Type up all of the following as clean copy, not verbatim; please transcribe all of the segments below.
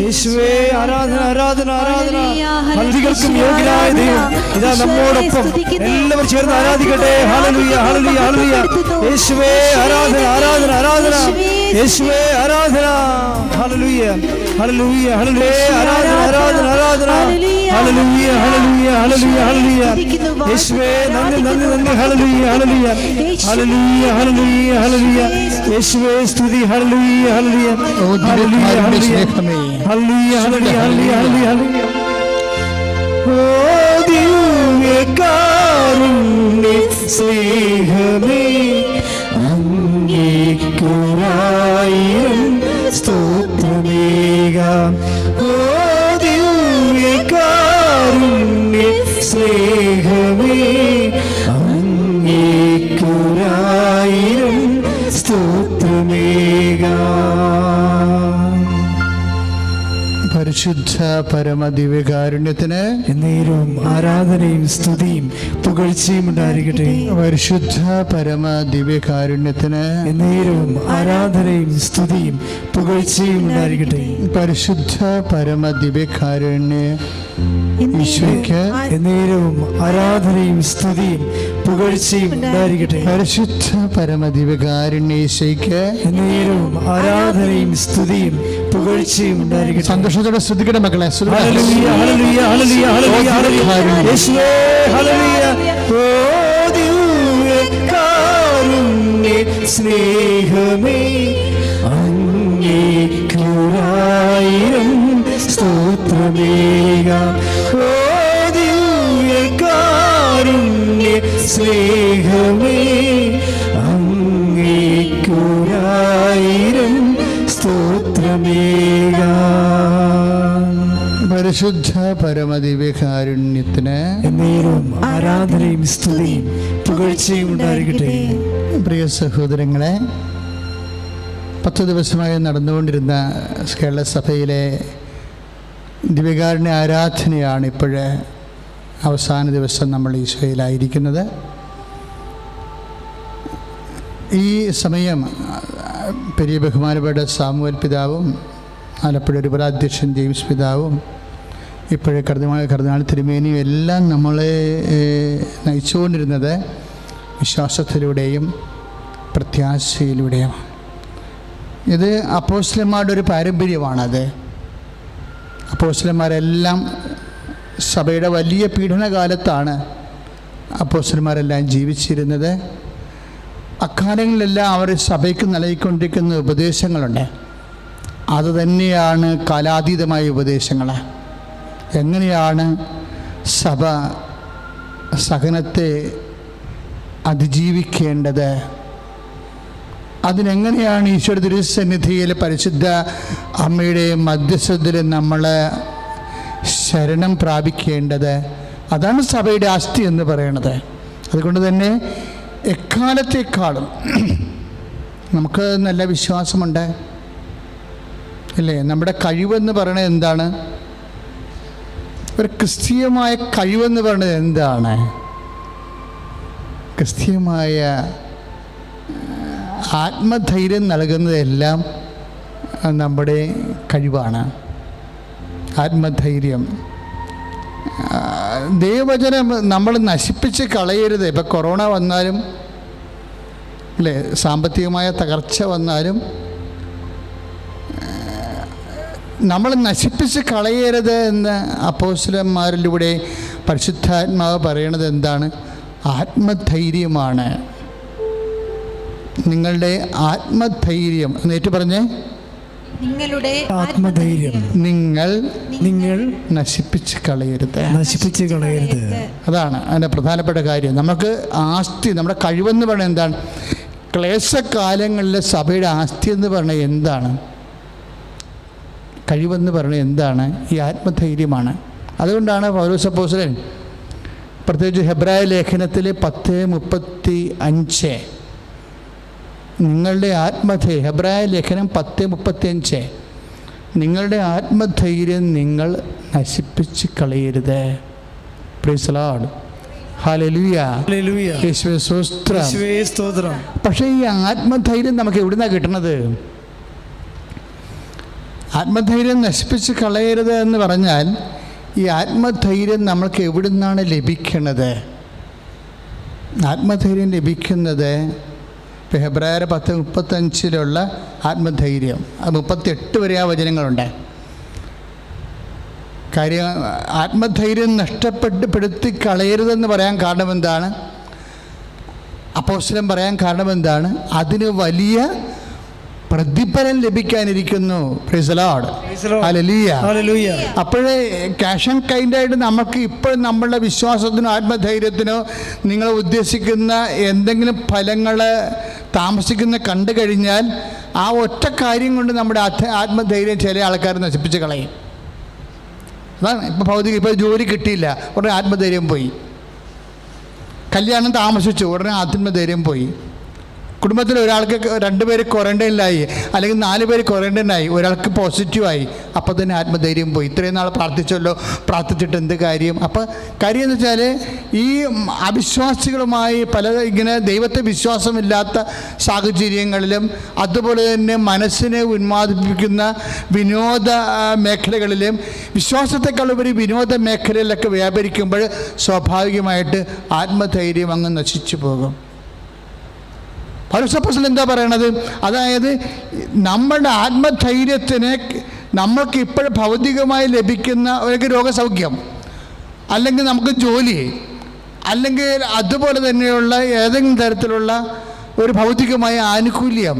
യേശുവേ ആരാധന ആരാധന ആരാധന. ഹല്ലേലൂയക്കും യോഗ്യനായ ദൈവം ഇതാ നമ്മോടൊപ്പം. എല്ലാവരും ചേർന്ന് ആരാധിക്കട്ടെ. Hallelujah hallelujah hallelujah. യേശുവേ ആരാധന ആരാധന ആരാധന. യേശുവേ ആരാധന. Hallelujah hallelujah hallelujah. ആരാധന ആരാധന ആരാധന. Hallelujah hallelujah hallelujah hallelujah. യേശുവേ നന്ദി നന്ദി നന്ദി. Hallelujah hallelujah hallelujah hallelujah hallelujah. യേശുവേ സ്തുതി. Hallelujah hallelujah hallelujah hallelujah hallelujah hallelujah hallelujah. ഓ ദിവ്യകാരുണ്യ സ്നേഹമേ, അങ്ങേയ്ക്കൊരായിരം സ്തോത്രമേകാം. ഓ ദിവ്യകാരുണ്യ സ്നേഹമേ, അങ്ങേയ്ക്കൊരായിരം സ്തോത്രമേകാം. പരിശുദ്ധ പരമദിവ്യകാരുണ്യത്തിന് എന്നേരവും ആരാധനയും സ്തുതിയും പുകഴ്ചയും ഉണ്ടായിരിക്കട്ടെ. പരിശുദ്ധ പരമദിവ്യകാരുണ്യത്തിന് എന്നേരവും ആരാധനയും സ്തുതിയും പുകഴ്ചയും ഉണ്ടായിരിക്കട്ടെ. പരിശുദ്ധ പരമദിവ്യകാരുണ്യ ഈശോയ്ക്ക് എന്നേരവും ആരാധനയും സ്തുതിയും പുകഴ്ചയും ഉണ്ടായിരിക്കട്ടെ. പരിശുദ്ധ പരമദിവ്യകാരുണ്യ ഈശോയ്ക്ക് എന്നേരവും ആരാധനയും സ്തുതിയും പുകഴ്ചയും ഉണ്ടായിരിക്കട്ടെ. സന്തോഷത്തോടെ സ്തുതിക്കട്ടെ മക്കളെ. Hallelujah hallelujah hallelujah hallelujah hallelujah. യേശുവേ ഹല്ലേലൂയ. ഓ ദിവ്യകാരുണ്യ സ്നേഹമേ, അങ്ങേയ്ക്കൊരായിരം സ്തോത്രമേകാം. ഓ ദിവ്യകാരുണ്യ സ്നേഹമേ, അങ്ങേയ്ക്കൊരായിരം സ്തോത്രമേകാം. പരിശുദ്ധ പരമദിവ്യകാരുണ്യത്തിന് എന്നേരവും ആരാധനയും സ്തുതിയും പുകഴ്ചയും ഉണ്ടായിരിക്കട്ടെ. പ്രിയ സഹോദരങ്ങളെ, 10 ദിവസമായി നടന്നുകൊണ്ടിരുന്ന കേരള സഭയിലെ ദിവ്യകാരുണ്യ ആരാധനയാണ് ഇപ്പോഴ് അവസാന ദിവസം നമ്മൾ ഈശോയിലായിരിക്കുന്നത്. ഈ സമയം പെരിയ ബഹുമാനപ്പെട്ട സാമുവൽ പിതാവും ആലപ്പുഴ രൂപതാധ്യക്ഷൻ ജെയിംസ് പിതാവും ഇപ്പോഴേ കർദിനാൾ തിരുമേനിയും എല്ലാം നമ്മളെ നയിച്ചുകൊണ്ടിരുന്നത് വിശ്വാസത്തിലൂടെയും പ്രത്യാശയിലൂടെയും. ഇത് അപ്പോസ്തലന്മാരുടെ ഒരു പാരമ്പര്യമാണത്. അപ്പോസ്തലന്മാരെല്ലാം സഭയുടെ വലിയ പീഡനകാലത്താണ് അപ്പോസ്തലന്മാരെല്ലാം ജീവിച്ചിരുന്നത്. അക്കാലങ്ങളിലെല്ലാം അവർ സഭയ്ക്ക് നൽകിക്കൊണ്ടിരിക്കുന്ന ഉപദേശങ്ങളുണ്ട്. അത് തന്നെയാണ് കാലാതീതമായ ഉപദേശങ്ങൾ. എങ്ങനെയാണ് സഭ സഹനത്തെ അതിജീവിക്കേണ്ടത്, അതിനെങ്ങനെയാണ് ഈശോ തിരുസന്നിധിയിൽ പരിശുദ്ധ അമ്മയുടെ മധ്യസ്ഥതയിൽ നമ്മൾ ശരണം പ്രാപിക്കേണ്ടത്, അതാണ് സഭയുടെ ആസ്തി എന്ന് പറയുന്നത്. അതുകൊണ്ട് തന്നെ എക്കാലത്തേക്കാളും നമുക്ക് നല്ല വിശ്വാസമുണ്ട് അല്ലേ? നമ്മുടെ കഴിവെന്ന് പറയുന്നത് എന്താണ്? ഒരു ക്രിസ്തീയമായ കഴിവെന്ന് പറയുന്നത് എന്താണ്? ക്രിസ്തീയമായ ആത്മധൈര്യം നൽകുന്നതെല്ലാം നമ്മുടെ കഴിവാണ്. ആത്മധൈര്യം, ദൈവവചനം നമ്മൾ നശിപ്പിച്ച് കളയരുത്. ഇപ്പം കൊറോണ വന്നാലും അല്ലേ, സാമ്പത്തികമായ തകർച്ച വന്നാലും നമ്മൾ നശിപ്പിച്ച് കളയരുത് എന്ന് അപ്പോസ്തലന്മാരിലൂടെ പരിശുദ്ധാത്മാവ് പറയണത് എന്താണ്? ആത്മധൈര്യമാണ്. നിങ്ങളുടെ ആത്മധൈര്യം എന്നേറ്റ് പറഞ്ഞേ. നിങ്ങളുടെ ആത്മധൈര്യം നിങ്ങൾ നശിപ്പിച്ച് കളയരുത്. അതാണ് അതിൻ്റെ പ്രധാനപ്പെട്ട കാര്യം. നമുക്ക് ആസ്തി, നമ്മുടെ കഴിവെന്ന് പറയുന്നത് എന്താണ്? ക്ലേശകാലങ്ങളിലെ സഭയുടെ ആസ്തി എന്ന് പറയുന്നത് എന്താണ്? കഴിവെന്ന് പറയുന്നത് എന്താണ്? ഈ ആത്മധൈര്യമാണ്. അതുകൊണ്ടാണ് പൗലോസ് അപ്പോസ്തലൻ പ്രത്യേകിച്ച് ഹെബ്രായ ലേഖനത്തിൽ 10:35 നിങ്ങളുടെ ആത്മധൈര്യം, ഹെബ്രായ ലേഖനം 10:35, നിങ്ങളുടെ ആത്മധൈര്യം നിങ്ങൾ നശിപ്പിച്ച് കളയരുത്. Price the Lord. ഹല്ലേലൂയ. യേശുവേ സ്തോത്രം. സ്തോത്രം. പക്ഷേ ഈ ആത്മധൈര്യം നമുക്ക് എവിടുന്നാണ് കിട്ടുന്നത്? ആത്മധൈര്യം നശിപ്പിച്ച് കളയരുത് എന്ന് പറഞ്ഞാൽ ഈ ആത്മധൈര്യം നമ്മൾക്ക് എവിടെ നിന്നാണ് ലഭിക്കുന്നത്? ആത്മധൈര്യം ലഭിക്കുന്നത് ഇപ്പോൾ ഹെബ്രായർ 10:35 ആത്മധൈര്യം, അത് 38 വരെ ആ വചനങ്ങളുണ്ട്. കാര്യം ആത്മധൈര്യം നഷ്ടപ്പെടുത്തി കളയരുതെന്ന് പറയാൻ കാരണം എന്താണ്? അപ്പോസ്തലൻ പറയാൻ കാരണം എന്താണ്? അതിന് വലിയ പ്രതിഫലം ലഭിക്കാനിരിക്കുന്നു. Praise the Lord, hallelujah. അപ്പോഴേ ക്യാഷ് ആൻഡ് കൈൻഡായിട്ട് നമുക്ക് ഇപ്പോൾ നമ്മളുടെ വിശ്വാസത്തിനോ ആത്മധൈര്യത്തിനോ നിങ്ങൾ ഉദ്ദേശിക്കുന്ന എന്തെങ്കിലും ഫലങ്ങൾ താമസിക്കുന്ന കണ്ടു കഴിഞ്ഞാൽ ആ ഒറ്റ കാര്യം കൊണ്ട് നമ്മുടെ ആത്മധൈര്യം ചില ആൾക്കാർ നശിപ്പിച്ച് കളയും. അതാണ് ഇപ്പോൾ ജോലി കിട്ടിയില്ല, ഉടനെ ആത്മധൈര്യം പോയി. കല്യാണം താമസിച്ചു, ഉടനെ ആത്മധൈര്യം പോയി. കുടുംബത്തിൽ ഒരാൾക്ക് 2 പേര് ക്വാറൻറ്റൈനിലായി, അല്ലെങ്കിൽ 4 പേര് ക്വാറൻറ്റൈനായി, ഒരാൾക്ക് പോസിറ്റീവായി, അപ്പോൾ തന്നെ ആത്മധൈര്യം പോയി. ഇത്രയും നാൾ പ്രാർത്ഥിച്ചല്ലോ, പ്രാർത്ഥിച്ചിട്ട് എന്ത് കാര്യം? അപ്പോൾ കാര്യം എന്ന് വെച്ചാൽ ഈ അവിശ്വാസികളുമായി ഇങ്ങനെ ദൈവത്തെ വിശ്വാസമില്ലാത്ത സാഹചര്യങ്ങളിലും അതുപോലെ തന്നെ മനസ്സിനെ ഉന്മാദിപ്പിക്കുന്ന വിനോദ മേഖലകളിലും വിശ്വാസത്തെക്കാൾ ഉപരി വിനോദ മേഖലയിലൊക്കെ വ്യാപരിക്കുമ്പോൾ സ്വാഭാവികമായിട്ട് ആത്മധൈര്യം അങ്ങ് നശിച്ചു പോകും. പൗലോസ് അപ്പോസ്തലൻ എന്താ പറയണത്? അതായത് നമ്മുടെ ആത്മധൈര്യത്തിന് നമ്മൾക്ക് ഇപ്പോഴും ഭൗതികമായി ലഭിക്കുന്ന ഒരു രോഗസൗഖ്യം, അല്ലെങ്കിൽ നമുക്ക് ജോലി, അല്ലെങ്കിൽ അതുപോലെ തന്നെയുള്ള ഏതെങ്കിലും തരത്തിലുള്ള ഒരു ഭൗതികമായ ആനുകൂല്യം,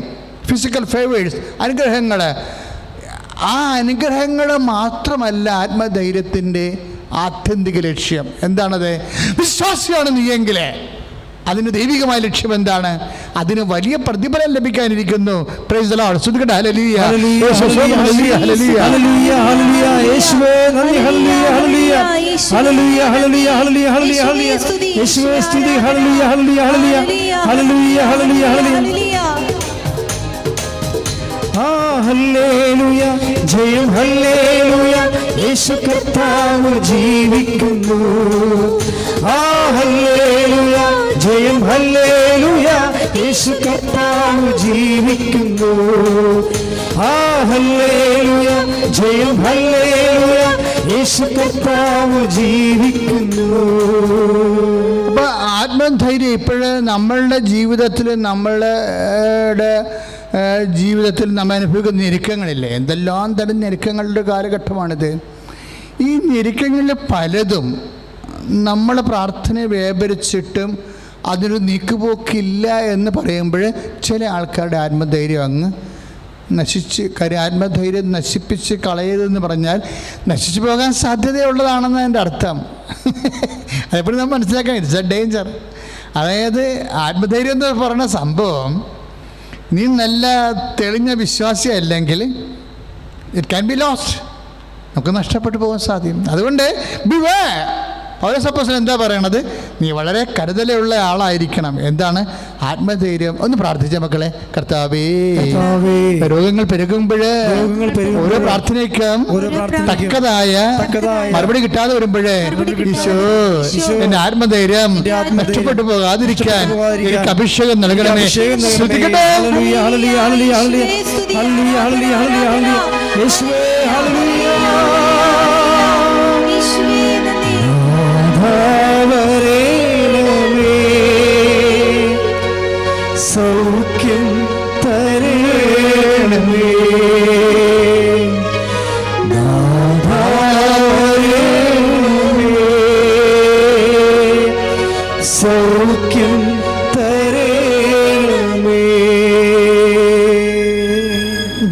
ഫിസിക്കൽ ഫേവേഴ്സ്, അനുഗ്രഹങ്ങൾ, ആ അനുഗ്രഹങ്ങൾ മാത്രമല്ല ആത്മധൈര്യത്തിൻ്റെ ആത്യന്തിക ലക്ഷ്യം. എന്താണത്? വിശ്വാസിയാണ് നീയെങ്കിൽ അതിന് ദൈവികമായ ലക്ഷ്യം എന്താണ്? അതിന് വലിയ പ്രതിഫലം ലഭിക്കാനിരിക്കുന്നു. Praise the Lord. സ്തുതിക്കട്ടെ. Hallelujah, hallelujah, hallelujah, hallelujah, hallelujah. യേശുവേ നന്ദി. Hallelujah, hallelujah, hallelujah, hallelujah, hallelujah, hallelujah, hallelujah. യേശുവേ സ്തുതി. Hallelujah, hallelujah, hallelujah, hallelujah, hallelujah, hallelujah. Hallelujah, ജയം ഹല്ലേലൂയ, യേശു കർത്താവ് ജീവിക്കുന്നു. ഹല്ലേലൂയ, ജയം ഹല്ലേലൂയ, യേശു കർത്താവ് ജീവിക്കുന്നു. ഹല്ലേലൂയ, ജയം ഹല്ലേലൂയ, യേശു കർത്താവ് ജീവിക്കുന്നു. അപ്പോൾ ആത്മധൈര്യം ഇപ്പോഴ് നമ്മളുടെ ജീവിതത്തിൽ നമ്മൾ അനുഭവിക്കുന്ന ഞെരുക്കങ്ങളില്ലേ? എന്തെല്ലാം തരം ഞെരുക്കങ്ങളുടെ കാലഘട്ടമാണിത്. ഈ ഞെരുക്കങ്ങളിൽ പലതും നമ്മളെ പ്രാർത്ഥനയെ വ്യാപരിച്ചിട്ടും അതിനൊരു നീക്കുപോക്കില്ല എന്ന് പറയുമ്പോൾ ചില ആൾക്കാരുടെ ആത്മധൈര്യം അങ്ങ് ആത്മധൈര്യം നശിപ്പിച്ച് കളയരുതെന്ന് പറഞ്ഞാൽ നശിച്ചു പോകാൻ സാധ്യതയുള്ളതാണെന്ന് എൻ്റെ അർത്ഥം. അതെപ്പോഴും നമ്മൾ മനസ്സിലാക്കാൻ, ഇറ്റ്സ് എ ഡേഞ്ചർ. അതായത് ആത്മധൈര്യം എന്ന് പറയുന്ന സംഭവം, നീ നല്ല തെളിഞ്ഞ വിശ്വാസി അല്ലെങ്കിൽ ഇറ്റ് ക്യാൻ ബി ലോസ്റ്റ്, നമുക്ക് നഷ്ടപ്പെട്ടു പോകാൻ സാധ്യം. അതുകൊണ്ട് ബിവെയർ. പൗലോസ് അപ്പോസ്തലൻ എന്താ പറയണത്? നീ വളരെ കരുതലുള്ള ആളായിരിക്കണം. എന്താണ്? ആത്മധൈര്യം. ഒന്ന് പ്രാർത്ഥിച്ച മക്കളെ. കർത്താവേ, രോഗങ്ങൾ പെരുകുമ്പോൾ ഓരോ പ്രാർത്ഥനയ്ക്കും തക്കതായ മറുപടി കിട്ടാതെ വരുമ്പോഴേ ഈശോ എന്റെ ആത്മധൈര്യം നഷ്ടപ്പെട്ടു പോകാതിരിക്കാൻ എനിക്ക് അഭിഷേകം നൽകണമേ. ശ്രദ്ധിക്കട്ടെ. സൗഖ്യം തരേണമേ, സൗഖ്യം തരേണമേ.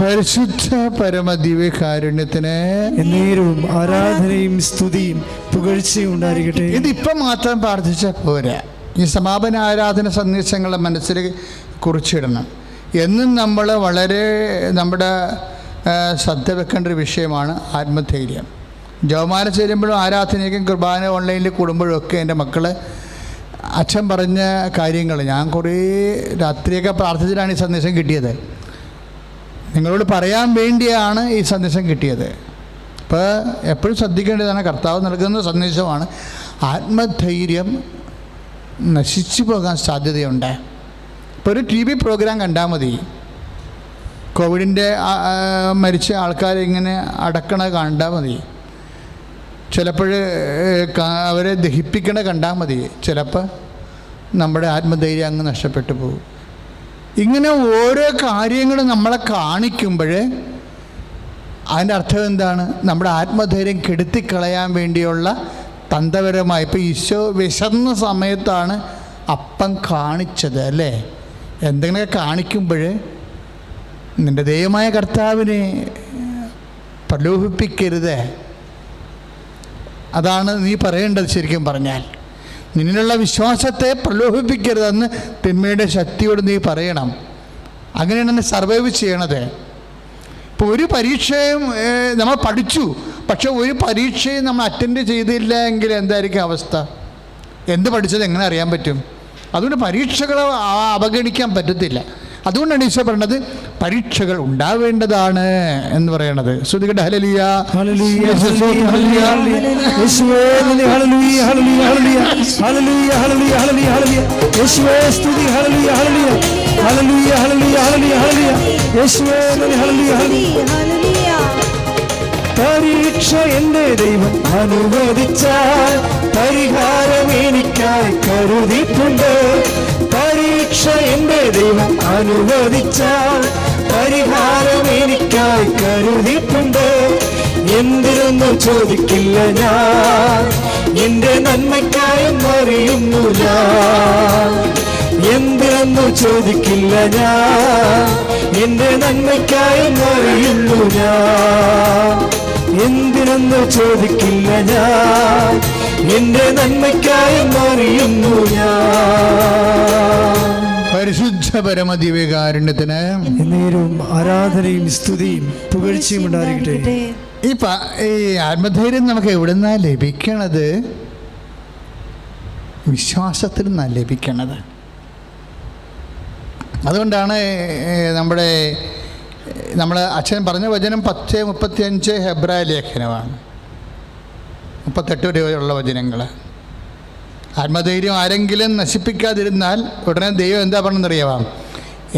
പരിശുദ്ധ പരമദിവ്യകാരുണ്യത്തിന് എന്നേരവും ആരാധനയും സ്തുതിയും പുകഴ്ചയും ഉണ്ടായിരിക്കട്ടെ. ഇതിപ്പം മാത്രം പ്രാർത്ഥിച്ചാൽ പോരാ. ഈ സമാപന ആരാധന സന്ദേശങ്ങളെ മനസ്സിൽ കുറിച്ചിടണം. എന്നും നമ്മൾ വളരെ നമ്മുടെ ശ്രദ്ധ വെക്കേണ്ട ഒരു വിഷയമാണ് ആത്മധൈര്യം. ജപമാല ചെല്ലുമ്പോഴും ആരാധനയ്ക്കും കുർബാന ഓൺലൈനിൽ കൂടുമ്പോഴും ഒക്കെ എൻ്റെ മക്കൾ അച്ഛൻ പറഞ്ഞ കാര്യങ്ങൾ ഞാൻ കുറേ രാത്രിയൊക്കെ പ്രാർത്ഥിച്ചിട്ടാണ് ഈ സന്ദേശം കിട്ടിയത്. നിങ്ങളോട് പറയാൻ വേണ്ടിയാണ് ഈ സന്ദേശം കിട്ടിയത്. അപ്പോൾ എപ്പോഴും ശ്രദ്ധിക്കേണ്ടതാണ്, കർത്താവ് നൽകുന്ന സന്ദേശമാണ്. ആത്മധൈര്യം നശിച്ചു പോകാൻ സാധ്യതയുണ്ട്. ഇപ്പോൾ ഒരു TV പ്രോഗ്രാം കണ്ടാൽ മതി, കോവിഡിൻ്റെ മരിച്ച ആൾക്കാരെ ഇങ്ങനെ അടക്കണ കണ്ടാൽ മതി, ചിലപ്പോൾ അവരെ ദഹിപ്പിക്കണ കണ്ടാൽ മതി, ചിലപ്പോൾ നമ്മുടെ ആത്മധൈര്യം അങ്ങ് നഷ്ടപ്പെട്ടു പോകും. ഇങ്ങനെ ഓരോ കാര്യങ്ങളും നമ്മളെ കാണിക്കുമ്പോൾ അതിൻ്റെ അർത്ഥം എന്താണ്? നമ്മുടെ ആത്മധൈര്യം കെടുത്തിക്കളയാൻ വേണ്ടിയുള്ള തന്ത്രപരമായി. ഇപ്പോൾ ഈശോ വിശന്ന സമയത്താണ് അപ്പം കാണിച്ചത് അല്ലേ? എന്തെങ്കിലുമൊക്കെ കാണിക്കുമ്പോൾ നിൻ്റെ ദൈവമായ കർത്താവിനെ പ്രലോഭിപ്പിക്കരുത്, അതാണ് നീ പറയേണ്ടത്. ശരിക്കും പറഞ്ഞാൽ നിന്നിലുള്ള വിശ്വാസത്തെ പ്രലോഭിപ്പിക്കരുതെന്ന് തിന്മയുടെ ശക്തിയോട് നീ പറയണം. അങ്ങനെയാണ് എന്നെ സർവൈവ് ചെയ്യണത്. ഇപ്പോൾ ഒരു പരീക്ഷയും നമ്മൾ പഠിച്ചു, പക്ഷെ ഒരു പരീക്ഷയും നമ്മൾ അറ്റൻഡ് ചെയ്തില്ല എങ്കിൽ എന്തായിരിക്കും അവസ്ഥ? എന്ത് പഠിച്ചത് എങ്ങനെ അറിയാൻ പറ്റും? അതുകൊണ്ട് പരീക്ഷകളെ അവഗണിക്കാൻ പറ്റത്തില്ല. അതുകൊണ്ടാണ് ഈശോ പറഞ്ഞത് പരീക്ഷകൾ ഉണ്ടാവേണ്ടതാണ് എന്ന് പറയണത്. ശ്രുതികട്ടെ ഹല്ലേലൂയ, ഹല്ലേലൂയ, ഹല്ലേലൂയ, യേശുവേ നന്ദി, hallelujah, hallelujah, hallelujah, hallelujah, hallelujah, hallelujah, യേശുവേ സ്തുതി, hallelujah, hallelujah, hallelujah, hallelujah, hallelujah, hallelujah, യേശുവേ നന്ദി, ഹല്ലേലൂയ, ഹല്ലേലൂയ. പരീക്ഷ എൻ്റെ ദൈവം അനുവദിച്ചാൽ പരിഹാരം എനിക്കായി കരുതിയിട്ടുണ്ട്. പരീക്ഷ എൻ്റെ ദൈവം അനുവദിച്ചാൽ പരിഹാരം എനിക്കായി കരുതിയിട്ടുണ്ട്. എന്തിനൊന്നും ചോദിക്കില്ല ഞാൻ, എൻ്റെ നന്മയ്ക്കായും അറിയുന്നു ഞാൻ. എന്തിനൊന്നും ചോദിക്കില്ല ഞാൻ, എൻ്റെ നന്മയ്ക്കായും അറിയുന്നു ഞാൻ. എന്തിനൊന്നും ചോദിക്കില്ല ഞാൻ, എൻ്റെ നന്മയ്ക്കായും അറിയുന്നു ഞാൻ. പരിശുദ്ധ പരമദിവ്യകാരുണ്യത്തിന് എന്നേരവും ആരാധനയും സ്തുതിയും പുകഴ്ചയും ഉണ്ടായിരിക്കട്ടെ. ഈ ആത്മധൈര്യം നമുക്ക് എവിടുന്നാ ലഭിക്കണത്? വിശ്വാസത്തിൽ നിന്നാണ് ലഭിക്കണത്. അതുകൊണ്ടാണ് നമ്മൾ അച്ഛൻ പറഞ്ഞ വചനം 10:35 ഹെബ്രായ ലേഖനമാണ്, 38 വരെയുള്ള വചനങ്ങൾ. ആത്മധൈര്യം ആരെങ്കിലും നശിപ്പിക്കാതിരുന്നാൽ ഉടനെ ദൈവം എന്താ പറഞ്ഞെന്നറിയാമോ?